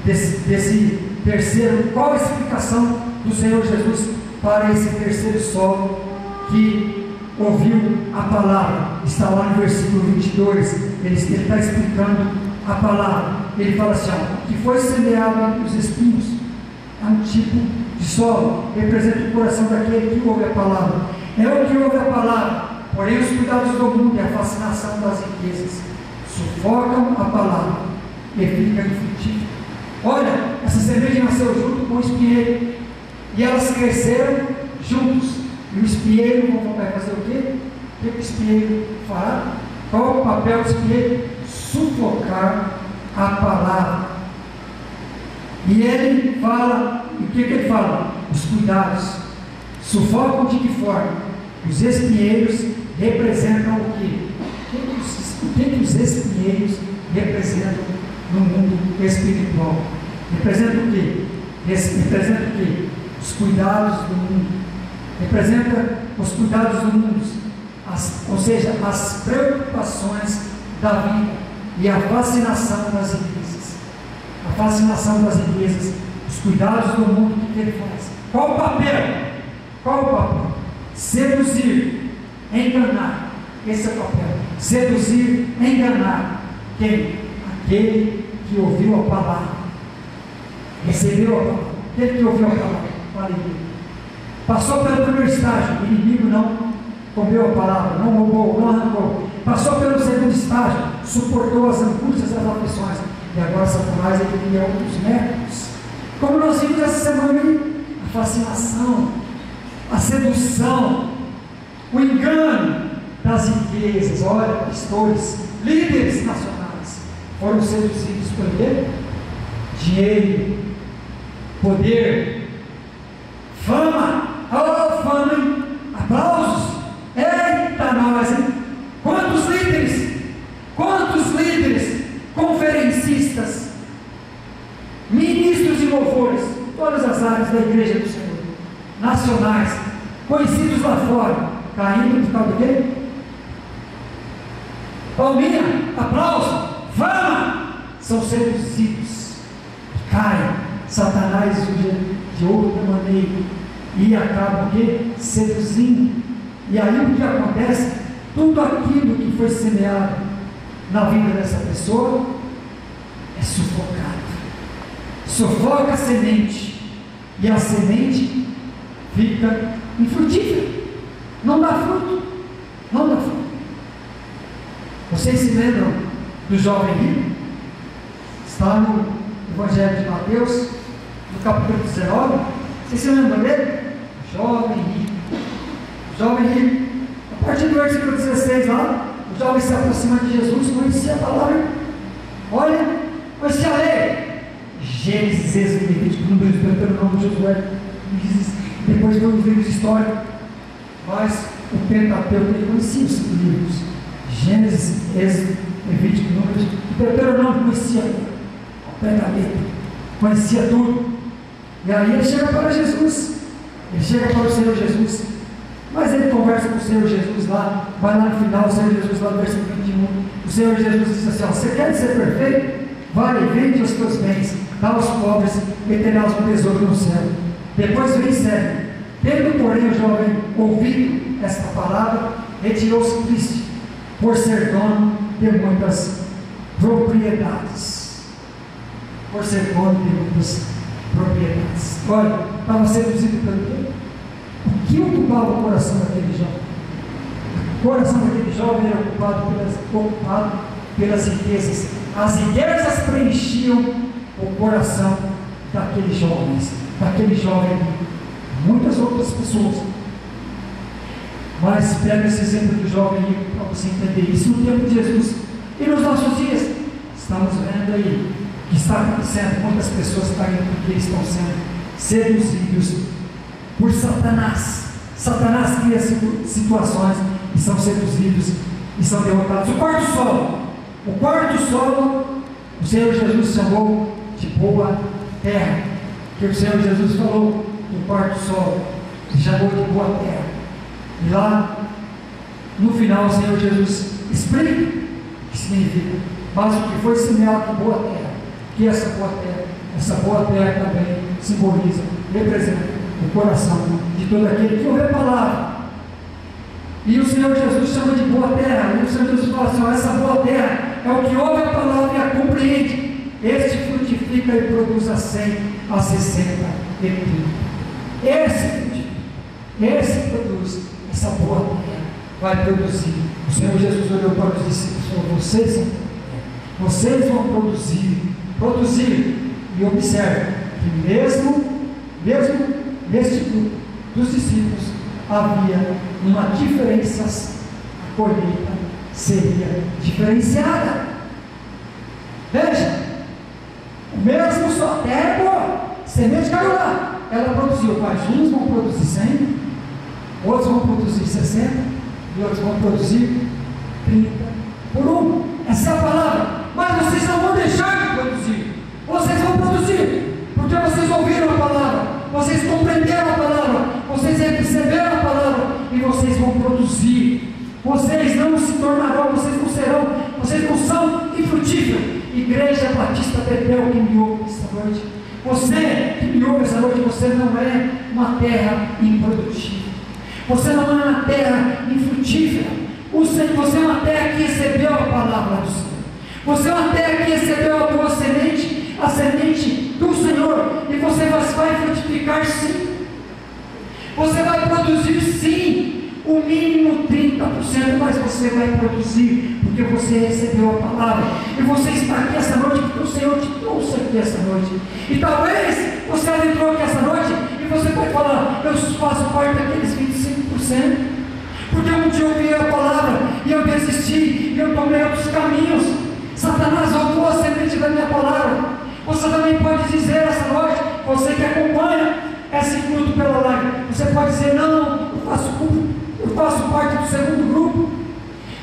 desse terceiro, qual a explicação do Senhor Jesus para esse terceiro solo que ouviu a palavra? Está lá no versículo 22, ele está explicando a palavra. Ele fala assim, ó, que foi semeado entre os espinhos, é um tipo de solo, representa o coração daquele que ouve a palavra, é o que ouve a palavra, porém os cuidados do mundo e a fascinação das riquezas sufocam a palavra e fica infrutífera. Olha, essa semente nasceu junto com o espinheiro, e elas cresceram juntos, e o espinheiro vai fazer o quê? O que o espinheiro fará? Qual o papel do espinheiro? Sufocar a palavra. E ele fala, e o que ele fala? Os cuidados sufocam de que forma? Os espinheiros representam o quê? O que os espinheiros representam no mundo espiritual? Representa o quê? Representa o quê? Os cuidados do mundo. Representa os cuidados do mundo, ou seja, as preocupações da vida e a fascinação das riquezas. A fascinação das riquezas, os cuidados do mundo, o que ele faz? Qual o papel? Qual o papel? Seduzir, enganar. Esse é o papel. Seduzir, enganar. Quem? Aquele que ouviu a palavra, recebeu a palavra, aquele que ouviu a palavra. Aleluia. Passou pelo primeiro estágio, o inimigo não comeu a palavra, não roubou, não arrancou. Passou pelo segundo estágio, suportou as angústias, as aflições. E agora Satanás é um dos métodos. Como nós vimos essa semana aí, a fascinação, a sedução, o engano das riquezas. Olha, pastores, líderes nacionais foram seduzidos por quê? Dinheiro, poder, fama. Oh, fama, hein? Aplausos. Eita nós, hein? Quantos líderes, conferencistas, ministros de louvores, todas as áreas da igreja do Senhor, nacionais, conhecidos lá fora, caindo por causa do quê? Palminha, aplauso, fama, são seduzidos, caem, Satanás de outra maneira, e acabam o quê? Seduzindo. E aí o que acontece? Tudo aquilo que foi semeado na vida dessa pessoa é sufocado. Sufoca a semente, e a semente fica infrutífera, não dá fruto, não dá fruto. Vocês se lembram do jovem rico? Está no Evangelho de Mateus, no capítulo 19. Vocês se lembram dele? Jovem rico, a partir do versículo 16 lá, o jovem se aproxima de Jesus, conhecia a palavra, olha, conhecia a lei, Gênesis, Êxodo, Levítico, Números, Deuteronômio, Josué, depois veio os livros de história, mas o Pentateuco ele conhecia os livros, Gênesis, Êxodo, Levítico, Números, o Deuteronômio conhecia o Pentateuco, conhecia tudo, e aí ele chega para Jesus, ele chega para o Senhor Jesus, mas ele conversa com o Senhor Jesus lá, vai lá no final, o Senhor Jesus lá no versículo 21, o Senhor Jesus diz assim, ó, você quer ser perfeito? Vai, vende os teus bens, dá aos pobres e terás um tesouro no céu. Depois vem e segue. Tendo, porém, o jovem ouvido esta palavra, retirou-se triste, por ser dono de muitas propriedades. Por ser dono de muitas propriedades. Olha, estava seduzido pelo quê? O que ocupava o coração daquele jovem? O coração daquele jovem era ocupado pelas riquezas. As riquezas preenchiam o coração daqueles jovens, daquele jovem, muitas outras pessoas. Mas pega esse exemplo do jovem para você entender isso no tempo de Jesus. E nos nossos dias, estamos vendo aí que está acontecendo, muitas pessoas estão sendo seduzidos por Satanás. Satanás cria situações e são seduzidos e são derrotados. O quarto solo, o Senhor Jesus chamou de boa terra, que o Senhor Jesus falou no quarto solo, ele chamou de boa terra. E lá, no final, o Senhor Jesus explica o que significa, mas o que foi semeado em boa terra, que essa boa terra também simboliza, representa o coração de todo aquele que ouve a palavra. E o Senhor Jesus chama de boa terra, e o Senhor Jesus fala assim: essa boa terra é o que ouve a palavra e a compreende. Este frutifica e produz a 100, a 60 e 30. Esse frutifica, esse produz, essa boa terra vai produzir. O Senhor Jesus olhou para os discípulos e falou: vocês vão produzir. E observe que mesmo neste grupo dos discípulos havia uma diferença. A colheita seria diferenciada. Veja, o mesmo só terra é boa, semente caiu lá, ela produziu, mas uns vão produzir 100, outros vão produzir 60 e outros vão produzir 30 por um. Essa é a palavra. Mas vocês não vão deixar de produzir, vocês vão produzir, porque vocês ouviram a palavra, vocês compreenderam a palavra, vocês receberam a palavra e vocês vão produzir. Vocês não se tornarão, vocês não serão, vocês não são infrutíferos. Igreja Batista Betel que me ouve esta noite, você que me ouve esta noite, você não é uma terra improdutiva, você não é uma terra infrutífera. Você é uma terra que recebeu a palavra do Senhor, você é uma terra que recebeu a boa semente, a semente do Senhor, e você vai frutificar sim, você vai produzir sim, o mínimo 30%, mas você vai produzir, porque você recebeu a palavra, e você está aqui essa noite, porque o Senhor te trouxe aqui essa noite, e talvez você adentrou aqui essa noite, e você pode falar: eu faço parte daqueles 25%, porque um dia eu ouvi a palavra, e eu desisti, e eu tomei outros caminhos. Satanás roubou a semente da minha palavra. Você também pode dizer essa noite, você que acompanha esse culto pela live, você pode dizer: não, eu faço parte do segundo grupo,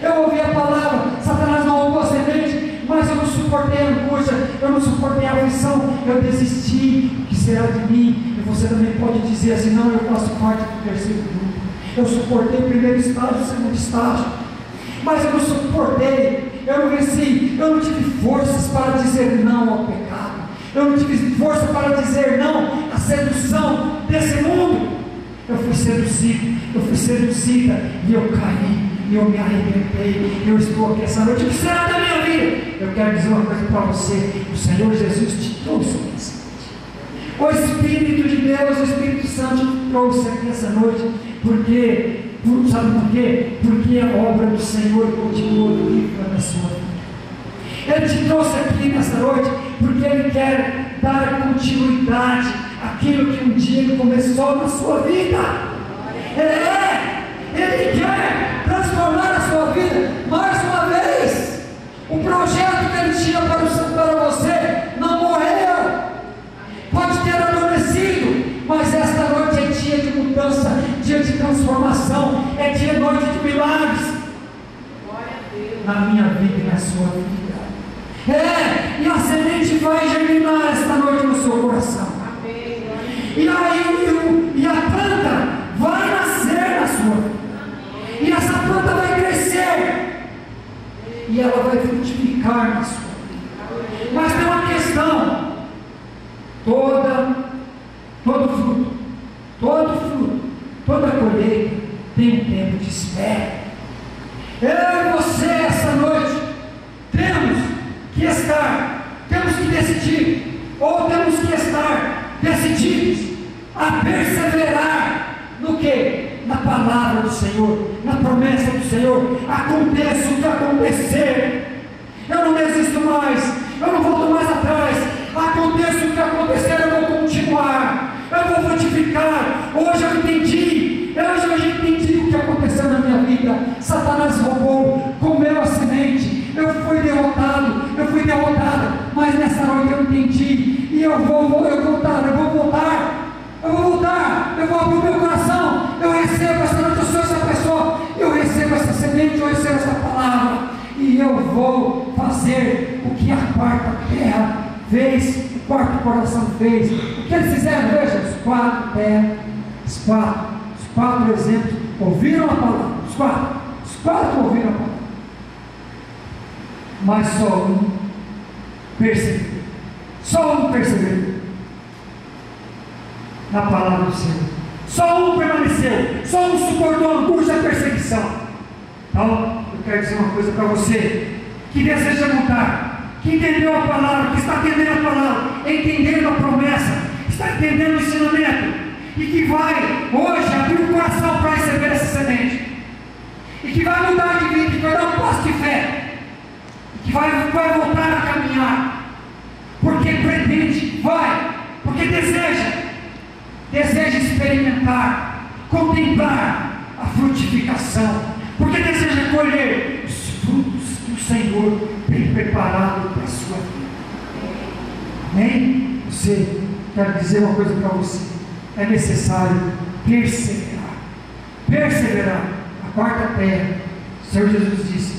eu ouvi a palavra, Satanás não roubou a semente, mas eu não suportei a angústia, eu não suportei a aflição, eu desisti, o que será de mim? E você também pode dizer assim: não, eu faço parte do terceiro grupo, eu suportei o primeiro estágio, o segundo estágio, mas eu não suportei, eu não venci, eu não tive forças para dizer não ao pecado, eu não tive força para dizer não à sedução desse mundo. Eu fui seduzido, eu fui seduzida, e eu caí, e eu me arrebentei, e eu estou aqui essa noite. O que será da minha vida? Eu quero dizer uma coisa para você: o Senhor Jesus te trouxe aqui essa noite, o Espírito de Deus, o Espírito Santo te trouxe aqui essa noite, sabe por quê? Porque a obra do Senhor continua viva na sua vida. Ele te trouxe aqui nessa noite, porque Ele quer dar continuidade àquilo que um dia Ele começou na sua vida. Ele quer transformar a sua vida mais uma vez. O projeto que Ele tinha para você não morreu, pode ter adormecido, mas esta noite é dia de mudança, dia de transformação, é dia, noite de milagres na minha vida e na sua vida. E a semente vai germinar esta noite no seu coração. E a planta vai nascer na sua vida. E essa planta vai crescer. E ela vai frutificar na sua vida. Mas tem uma questão: todo fruto, toda colheita tem um tempo de espera. Eu e você essa noite temos que decidir, ou temos que estar a perseverar no que? Na palavra do Senhor, na promessa do Senhor. Aconteça o que acontecer, eu não desisto mais, eu não volto mais atrás. Aconteça o que acontecer, eu vou continuar, eu vou frutificar. Hoje eu entendi o que aconteceu na minha vida. Satanás roubou, comeu a semente, eu fui derrotado, mas nessa noite eu entendi, e eu vou voltar, eu vou abrir o meu coração, eu recebo essa noite, eu sou essa pessoa, eu recebo essa semente, eu recebo essa palavra, e eu vou fazer o que a quarta terra fez, o quarto coração fez. O que eles fizeram? Veja, os quatro exemplos ouviram a palavra, os quatro ouviram a palavra, mas só um perseverou na palavra do Senhor, só um permaneceu, só um suportou a angústia e a perseguição. Então eu quero dizer uma coisa para você que deseja mudar, que entendeu a palavra, que está entendendo a palavra, entendendo a promessa, está entendendo o ensinamento, e que vai hoje abrir o coração para receber essa semente, e que vai mudar de vida, que vai dar um passo de fé, que vai voltar a caminhar, porque pretende, porque deseja experimentar, contemplar a frutificação, porque deseja colher os frutos que o Senhor tem preparado para a sua vida. Amém? Quero dizer uma coisa para você, é necessário perseverar. A quarta terra, o Senhor Jesus disse,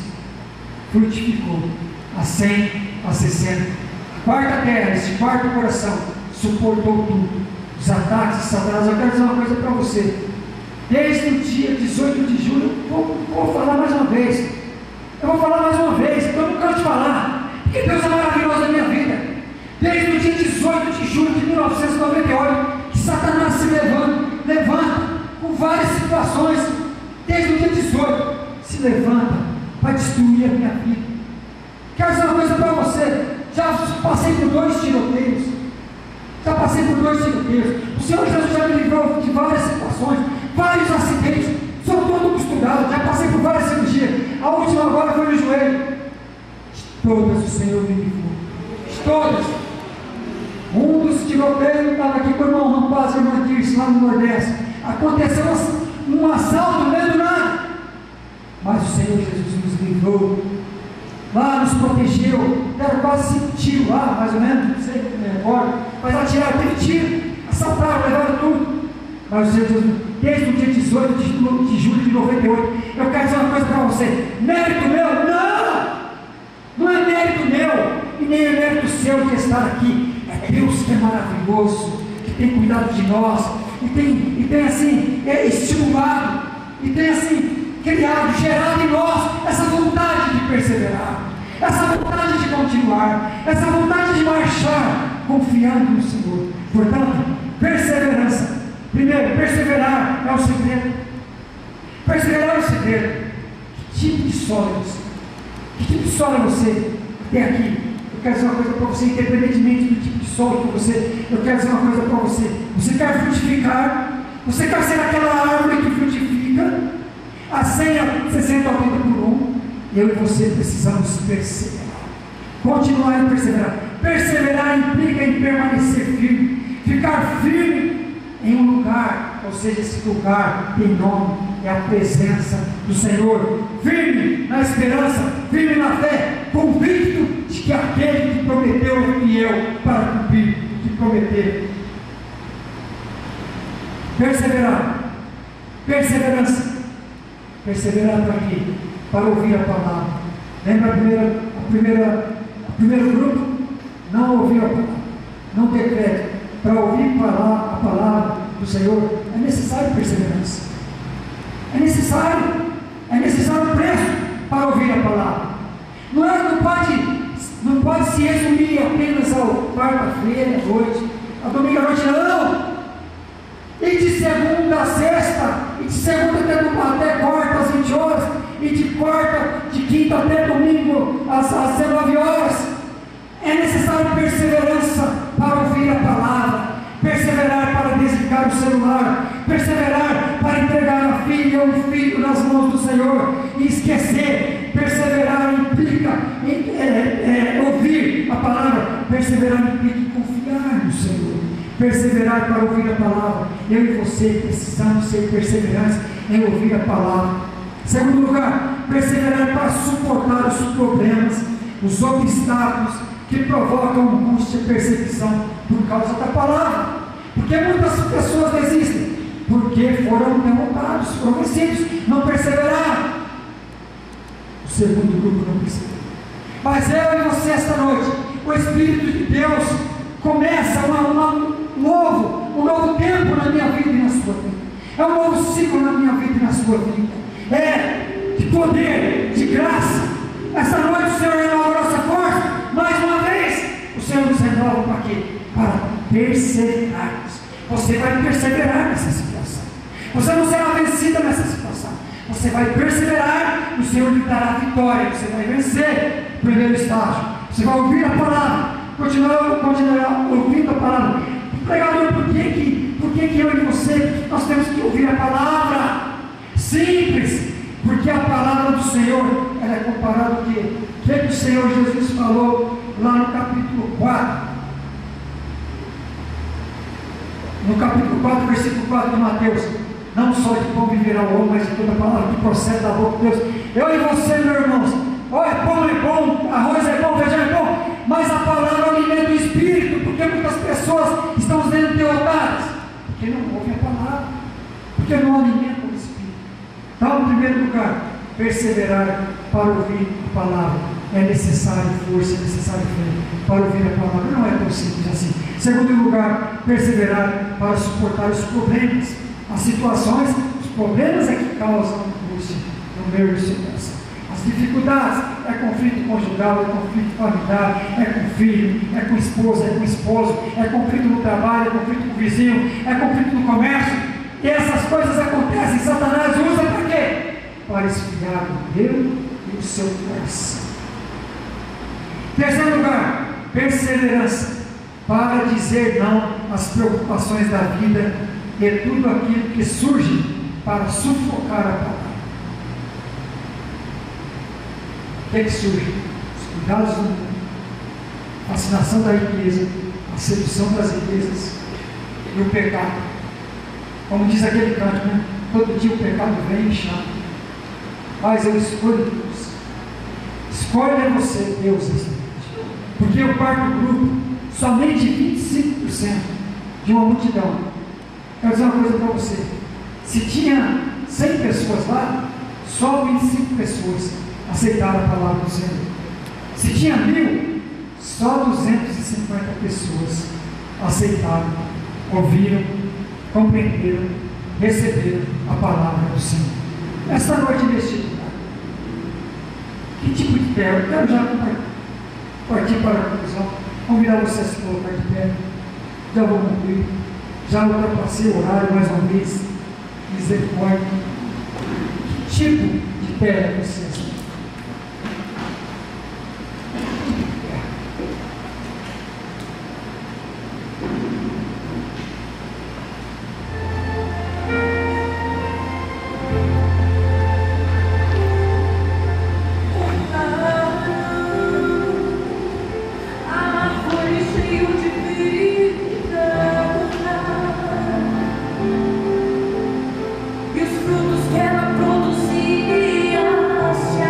frutificou a 100, a 60. A quarta terra, esse quarto coração, suportou tudo, os ataques de Satanás. Eu quero dizer uma coisa para você, desde o dia 18 de julho, vou falar mais uma vez, eu não quero te falar, porque Deus é maravilhoso na minha vida. Desde o dia 18 de julho de 1998, que Satanás se levanta com várias situações. Desde o dia 18, se levanta para destruir a minha vida. Quero dizer uma coisa para você, já passei por dois tiroteios, o Senhor Jesus já me livrou de várias situações, vários acidentes, sou todo costurado, já passei por várias cirurgias, a última agora foi no joelho. Todas o Senhor me livrou, todas. Um dos tiroteios, estava aqui com o irmão Rampaz e o irmão Tirce, lá no Nordeste, aconteceu um assalto, não lembro nada, mas o Senhor Jesus nos livrou, lá nos protegeu, deram quase 5 tiros lá, mais ou menos, não sei, não me recordo, mas atiraram, teve tiro, assaltaram, levaram tudo, mas o Senhor Jesus, desde o dia 18 de julho de 98, eu quero dizer uma coisa para você, mérito meu? Não é mérito meu, e nem é mérito seu de estar aqui, é Deus que é maravilhoso, que tem cuidado de nós, e tem assim, estimulado, e tem assim, criado, gerado em nós essa vontade de perseverar, essa vontade de continuar, essa vontade de marchar, confiando no Senhor. Portanto, perseverança. Primeiro, perseverar é o segredo. Perseverar é o segredo. Que tipo de solo é você? Que tipo de solo é você? Até aqui. Eu quero dizer uma coisa para você, independentemente do tipo de solo que você, eu quero dizer uma coisa para você. Você quer frutificar? Você quer ser aquela árvore que frutifica? A 100, a 60, 80 por 1. Eu e você precisamos perseverar. Continuar e perseverar. Perseverar implica em permanecer firme. Ficar firme em um lugar. Ou seja, esse lugar tem nome. É a presença do Senhor. Firme na esperança. Firme na fé. Convicto de que aquele que prometeu é fiel para cumprir o que prometeu. Perseverar. Perseverança. Perseverar para quê? Para ouvir a palavra. Lembra o primeiro grupo? Não ouviu a palavra, não ter crédito. Para ouvir a palavra do Senhor é necessário perseverança. É necessário preço para ouvir a palavra. Não pode se resumir apenas ao quarta-feira à noite, a domingo à noite, não. E de segunda a sexta, e de segunda até quarta às 20 horas, e de quinta até domingo às 19 horas. É necessário perseverança para ouvir a palavra, perseverar para desligar o celular, perseverar para entregar a filha ou o filho nas mãos do Senhor e esquecer. Perseverar implica ouvir a palavra, perseverar implica confiar no Senhor, perseverar para ouvir a palavra. Eu e você precisamos ser perseverantes em ouvir a palavra. Segundo lugar, perseverar para suportar os problemas, os obstáculos que provocam angústia e perseguição por causa da palavra. Porque muitas pessoas desistem porque foram derrotados, foram vencidos, não perseveraram. O segundo grupo não perseverou. Mas eu e você esta noite, o Espírito de Deus começa um novo tempo na minha vida e na sua vida. É um novo ciclo na minha vida e na sua vida. É de poder, de graça. Esta noite o Senhor renova a nossa força. Mais uma vez, o Senhor nos renova para quê? Para perseverarmos. Você vai perseverar nessa situação. Você não será vencida nessa situação. Você vai perseverar, o Senhor lhe dará a vitória. Você vai vencer o primeiro estágio. Você vai ouvir a palavra, continuar ouvindo a palavra. Pregador, por que eu e você, nós temos que ouvir a palavra? Simples, porque a palavra do Senhor, ela é comparada ao quê? O que o Senhor Jesus falou lá no capítulo 4? No capítulo 4, versículo 4 de Mateus: não só de pão viverá o homem, mas de toda a palavra que procede da boca de Deus. Eu e você, meus irmãos, pão é bom, arroz é bom, feijão é bom, mas a palavra alimenta o espírito, porque muitas pessoas estão sendo derrotadas, porque não ouvem a palavra, porque não alimentam o espírito. Então, em primeiro lugar, perseverar para ouvir a palavra. É necessário força, é necessário fé para ouvir a palavra. Não é tão simples assim. Segundo lugar, perseverar para suportar os problemas, as situações. Os problemas é que causam angústia no meio do seu coração. As dificuldades é conflito conjugal, é conflito familiar, é com filho, é com esposa, é com esposo, é conflito no trabalho, é conflito com o vizinho, é conflito no comércio. E essas coisas acontecem. Satanás usa para quê? Para esfriar o meu e o seu coração. Terceiro lugar, perseverança para dizer não às preocupações da vida e tudo aquilo que surge para sufocar a palavra. O que é que surge? Os cuidados do mundo, a fascinação da riqueza, a sedução das riquezas e o pecado. Como diz aquele canto, né? Todo dia o pecado vem e chama. Mas eu escolho Deus. Escolha você, Deus, esta noite. Porque o quarto grupo, somente 25% de uma multidão. Quero dizer uma coisa para você: se tinha 100 pessoas lá, só 25 pessoas aceitaram a palavra do Senhor. Se tinha 1000, só 250 pessoas aceitaram, ouviram, compreenderam, receberam a palavra do Senhor. Esta noite, neste lugar, que tipo de fé? Eu quero já partir para a conclusão. Convidar você a se colocar de pé. Já vou cumprir. Já ultrapassei o horário mais uma vez. Misericórdia. Que tipo de pé é você? Frutos que ela produzia se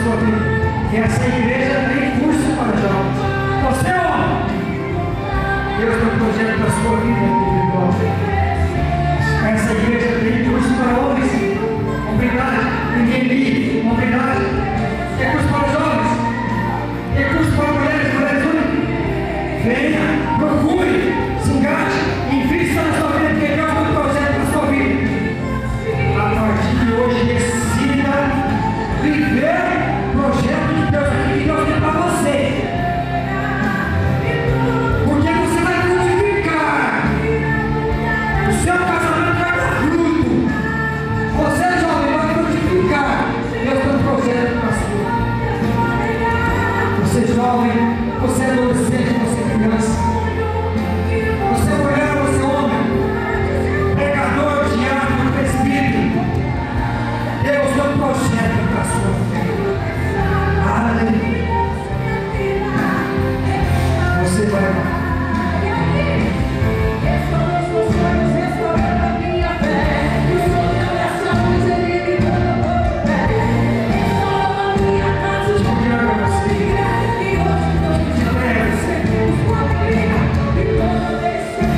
sua vida. E essa igreja tem curso para jovens. Você, homem, Deus tem um projeto para a sua vida individual. Essa igreja tem curso para homens, hombridade, ninguém hombridade. Tem curso para jovens, tem curso para mulheres únicas. Venha, procure, se engate, invista na sua vida, porque Deus tem um projeto para a sua vida. A partir de hoje, decida viver o projeto de Deus que Deus tem para você. Porque você vai frutificar. O seu casamento vai dar fruto. Você, jovem, vai frutificar. Deus tem um projeto para a sua. Você, jovem, você é adolescente, você é criança. Você é mulher, você é homem. Pregador, diácono, presbítero. Deus tem um projeto para a sua vida. Aleluia. Você vai.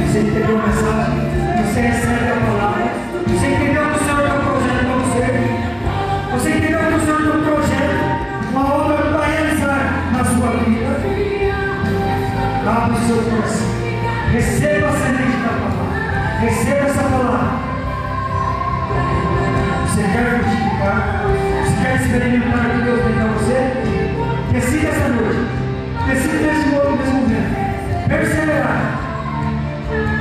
Você entendeu a mensagem? Você recebe a palavra. Você entendeu que o Senhor tem um projeto para você? Você entendeu que o Senhor tem um projeto, uma obra para realizar na sua vida? Abra o seu coração. Receba a semente da palavra. Receba essa palavra. Você quer frutificar? Você quer experimentar o que Deus tem para você? Decida essa noite. Decida nesse momento. Perseverar.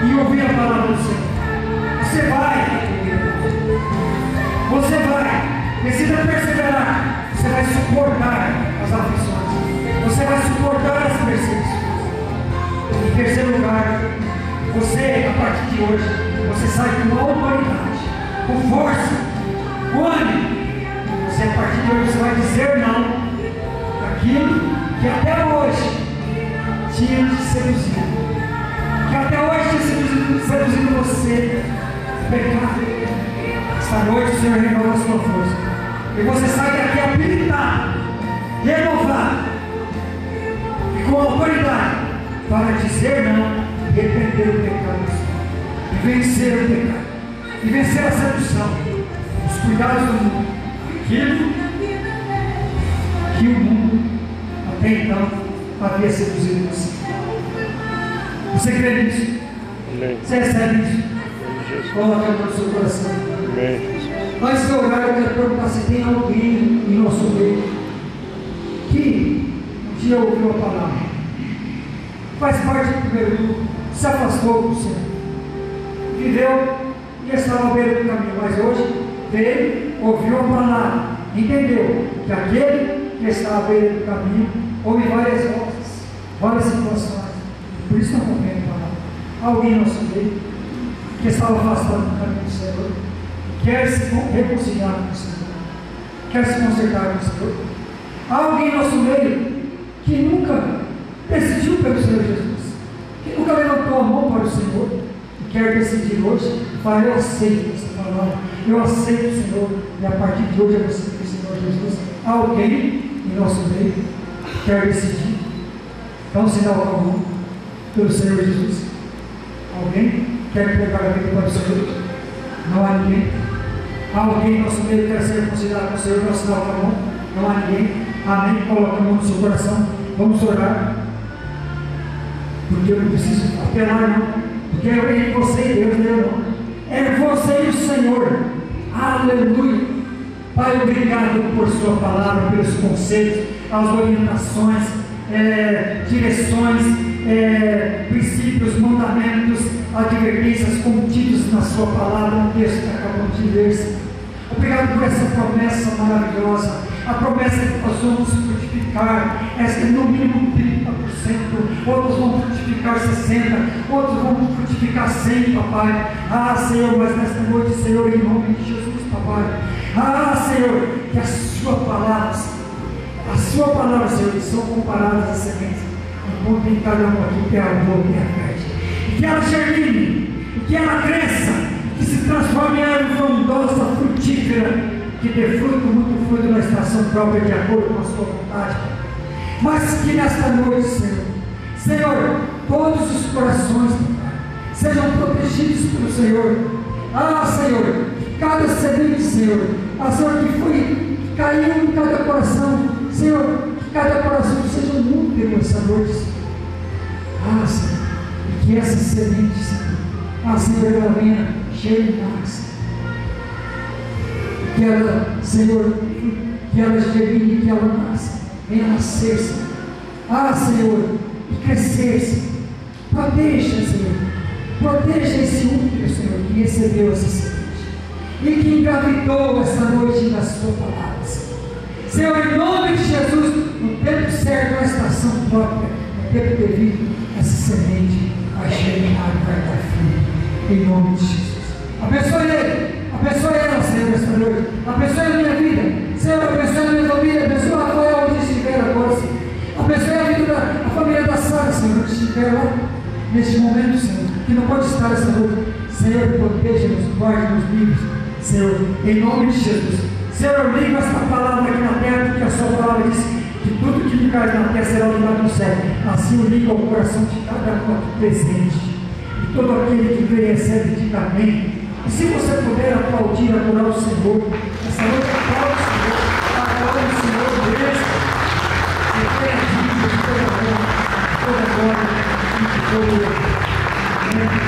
E ouvir a palavra do Senhor. Você vai. Você vai. Decida perseverar. Você vai suportar as aflições. Você vai suportar as perseguições. Em terceiro lugar, você, a partir de hoje, você sai com autoridade, com força, com ânimo. Você, a partir de hoje, você vai dizer não àquilo que até hoje tinha te seduzido. Que até hoje tinha seduzido você, pecado. Esta noite o Senhor renova a sua força. E você sai daqui habilitado, renovado e com autoridade para dizer não, repreender o pecado e vencer o pecado, e vencer a sedução, os cuidados do mundo, aquilo que o mundo até então havia seduzido você. Você crê nisso? Amém. Você recebe isso? Coloca a mão no seu coração. Amém. Nesse lugar eu quero perguntar se tem alguém em nosso meio que um dia ouviu a palavra, faz parte do primeiro grupo, se afastou do Senhor, viveu e estava à beira do caminho, mas hoje veio, ouviu a palavra, entendeu que aquele que está à beira do caminho ouve várias vozes, várias situações. Por isso não compreende a palavra. Alguém no nosso meio que estava afastado do caminho do Senhor, quer se reconciliar com o Senhor, quer se consertar com o Senhor. Alguém no nosso meio que nunca decidiu pelo Senhor Jesus, que nunca levantou a mão para o Senhor e quer decidir hoje, fala: eu aceito essa palavra, eu aceito o Senhor, e a partir de hoje eu aceito o Senhor Jesus. Alguém em nosso meio quer decidir, dá um sinal com a mão pelo Senhor Jesus. Alguém quer pregar a vida para o Senhor? Não há ninguém. Alguém no nosso meio quer ser considerado com o Senhor? Dá um sinal com a mão. Não há ninguém. Amém. Coloca a mão no seu coração. Vamos orar. Porque eu não preciso apelar, não. Porque é você e Deus, não. É você e o Senhor. Aleluia. Pai, obrigado por sua palavra, pelos conselhos, as orientações, direções, princípios, mandamentos, advertências contidos na sua palavra, no texto que acabamos de ler. Obrigado por essa promessa maravilhosa, a promessa que nós vamos frutificar, essa no mínimo 30%, outros vão frutificar 60%, outros vão frutificar 100%, papai. Ah, Senhor, mas nesta noite, Senhor, em nome de Jesus, papai. Ah, Senhor, que a sua palavra, Senhor, são comparadas a sementes, enquanto em cada um aqui tem a boa e a fértil, e que ela germine, e que ela cresça, que se transforme em árvore frondosa, frutífera, que dê fruto, muito fruto na estação própria, de acordo com a sua vontade. Mas que nesta noite, Senhor, todos os corações, sejam protegidos pelo Senhor. Senhor, que cada semente, Senhor, Senhor, que caiu em cada coração, Senhor, que cada coração seja um útero essa noite, Senhor, e que essa semente, Senhor, ela venha germinar, que ela, Senhor, que ela germine, que ela nasça, venha nascer, Senhor, e crescer, Senhor. Proteja, Senhor, proteja esse útero, Senhor, que recebeu essa semente e que engravidou essa noite na sua palavra, Senhor, em nome de Jesus, no tempo certo, na estação própria, no tempo devido, essa semente vai germinar e vai dar fruto, em nome de Jesus. Abençoe ela, Senhor, esta noite. Abençoe a minha vida, Senhor, abençoe a minha família, abençoe a Rafael onde estiver agora, Senhor. Abençoe a vida da família da Sara, Senhor, onde estiver lá, neste momento, Senhor, que não pode estar essa noite. Senhor, proteja-nos, guarde-nos livres, Senhor, em nome de Jesus. Senhor, liga esta palavra aqui na terra, porque a sua palavra diz que tudo que me cai na terra será ligado no céu. Assim eu ligo ao coração de cada um aqui presente, e todo aquele que vem e recebe, diga amém. E se você puder aplaudir, adorar o Senhor, essa noite aplaude o Senhor, adore o Senhor, beleza? E tenha vida, toda glória, e toda glória.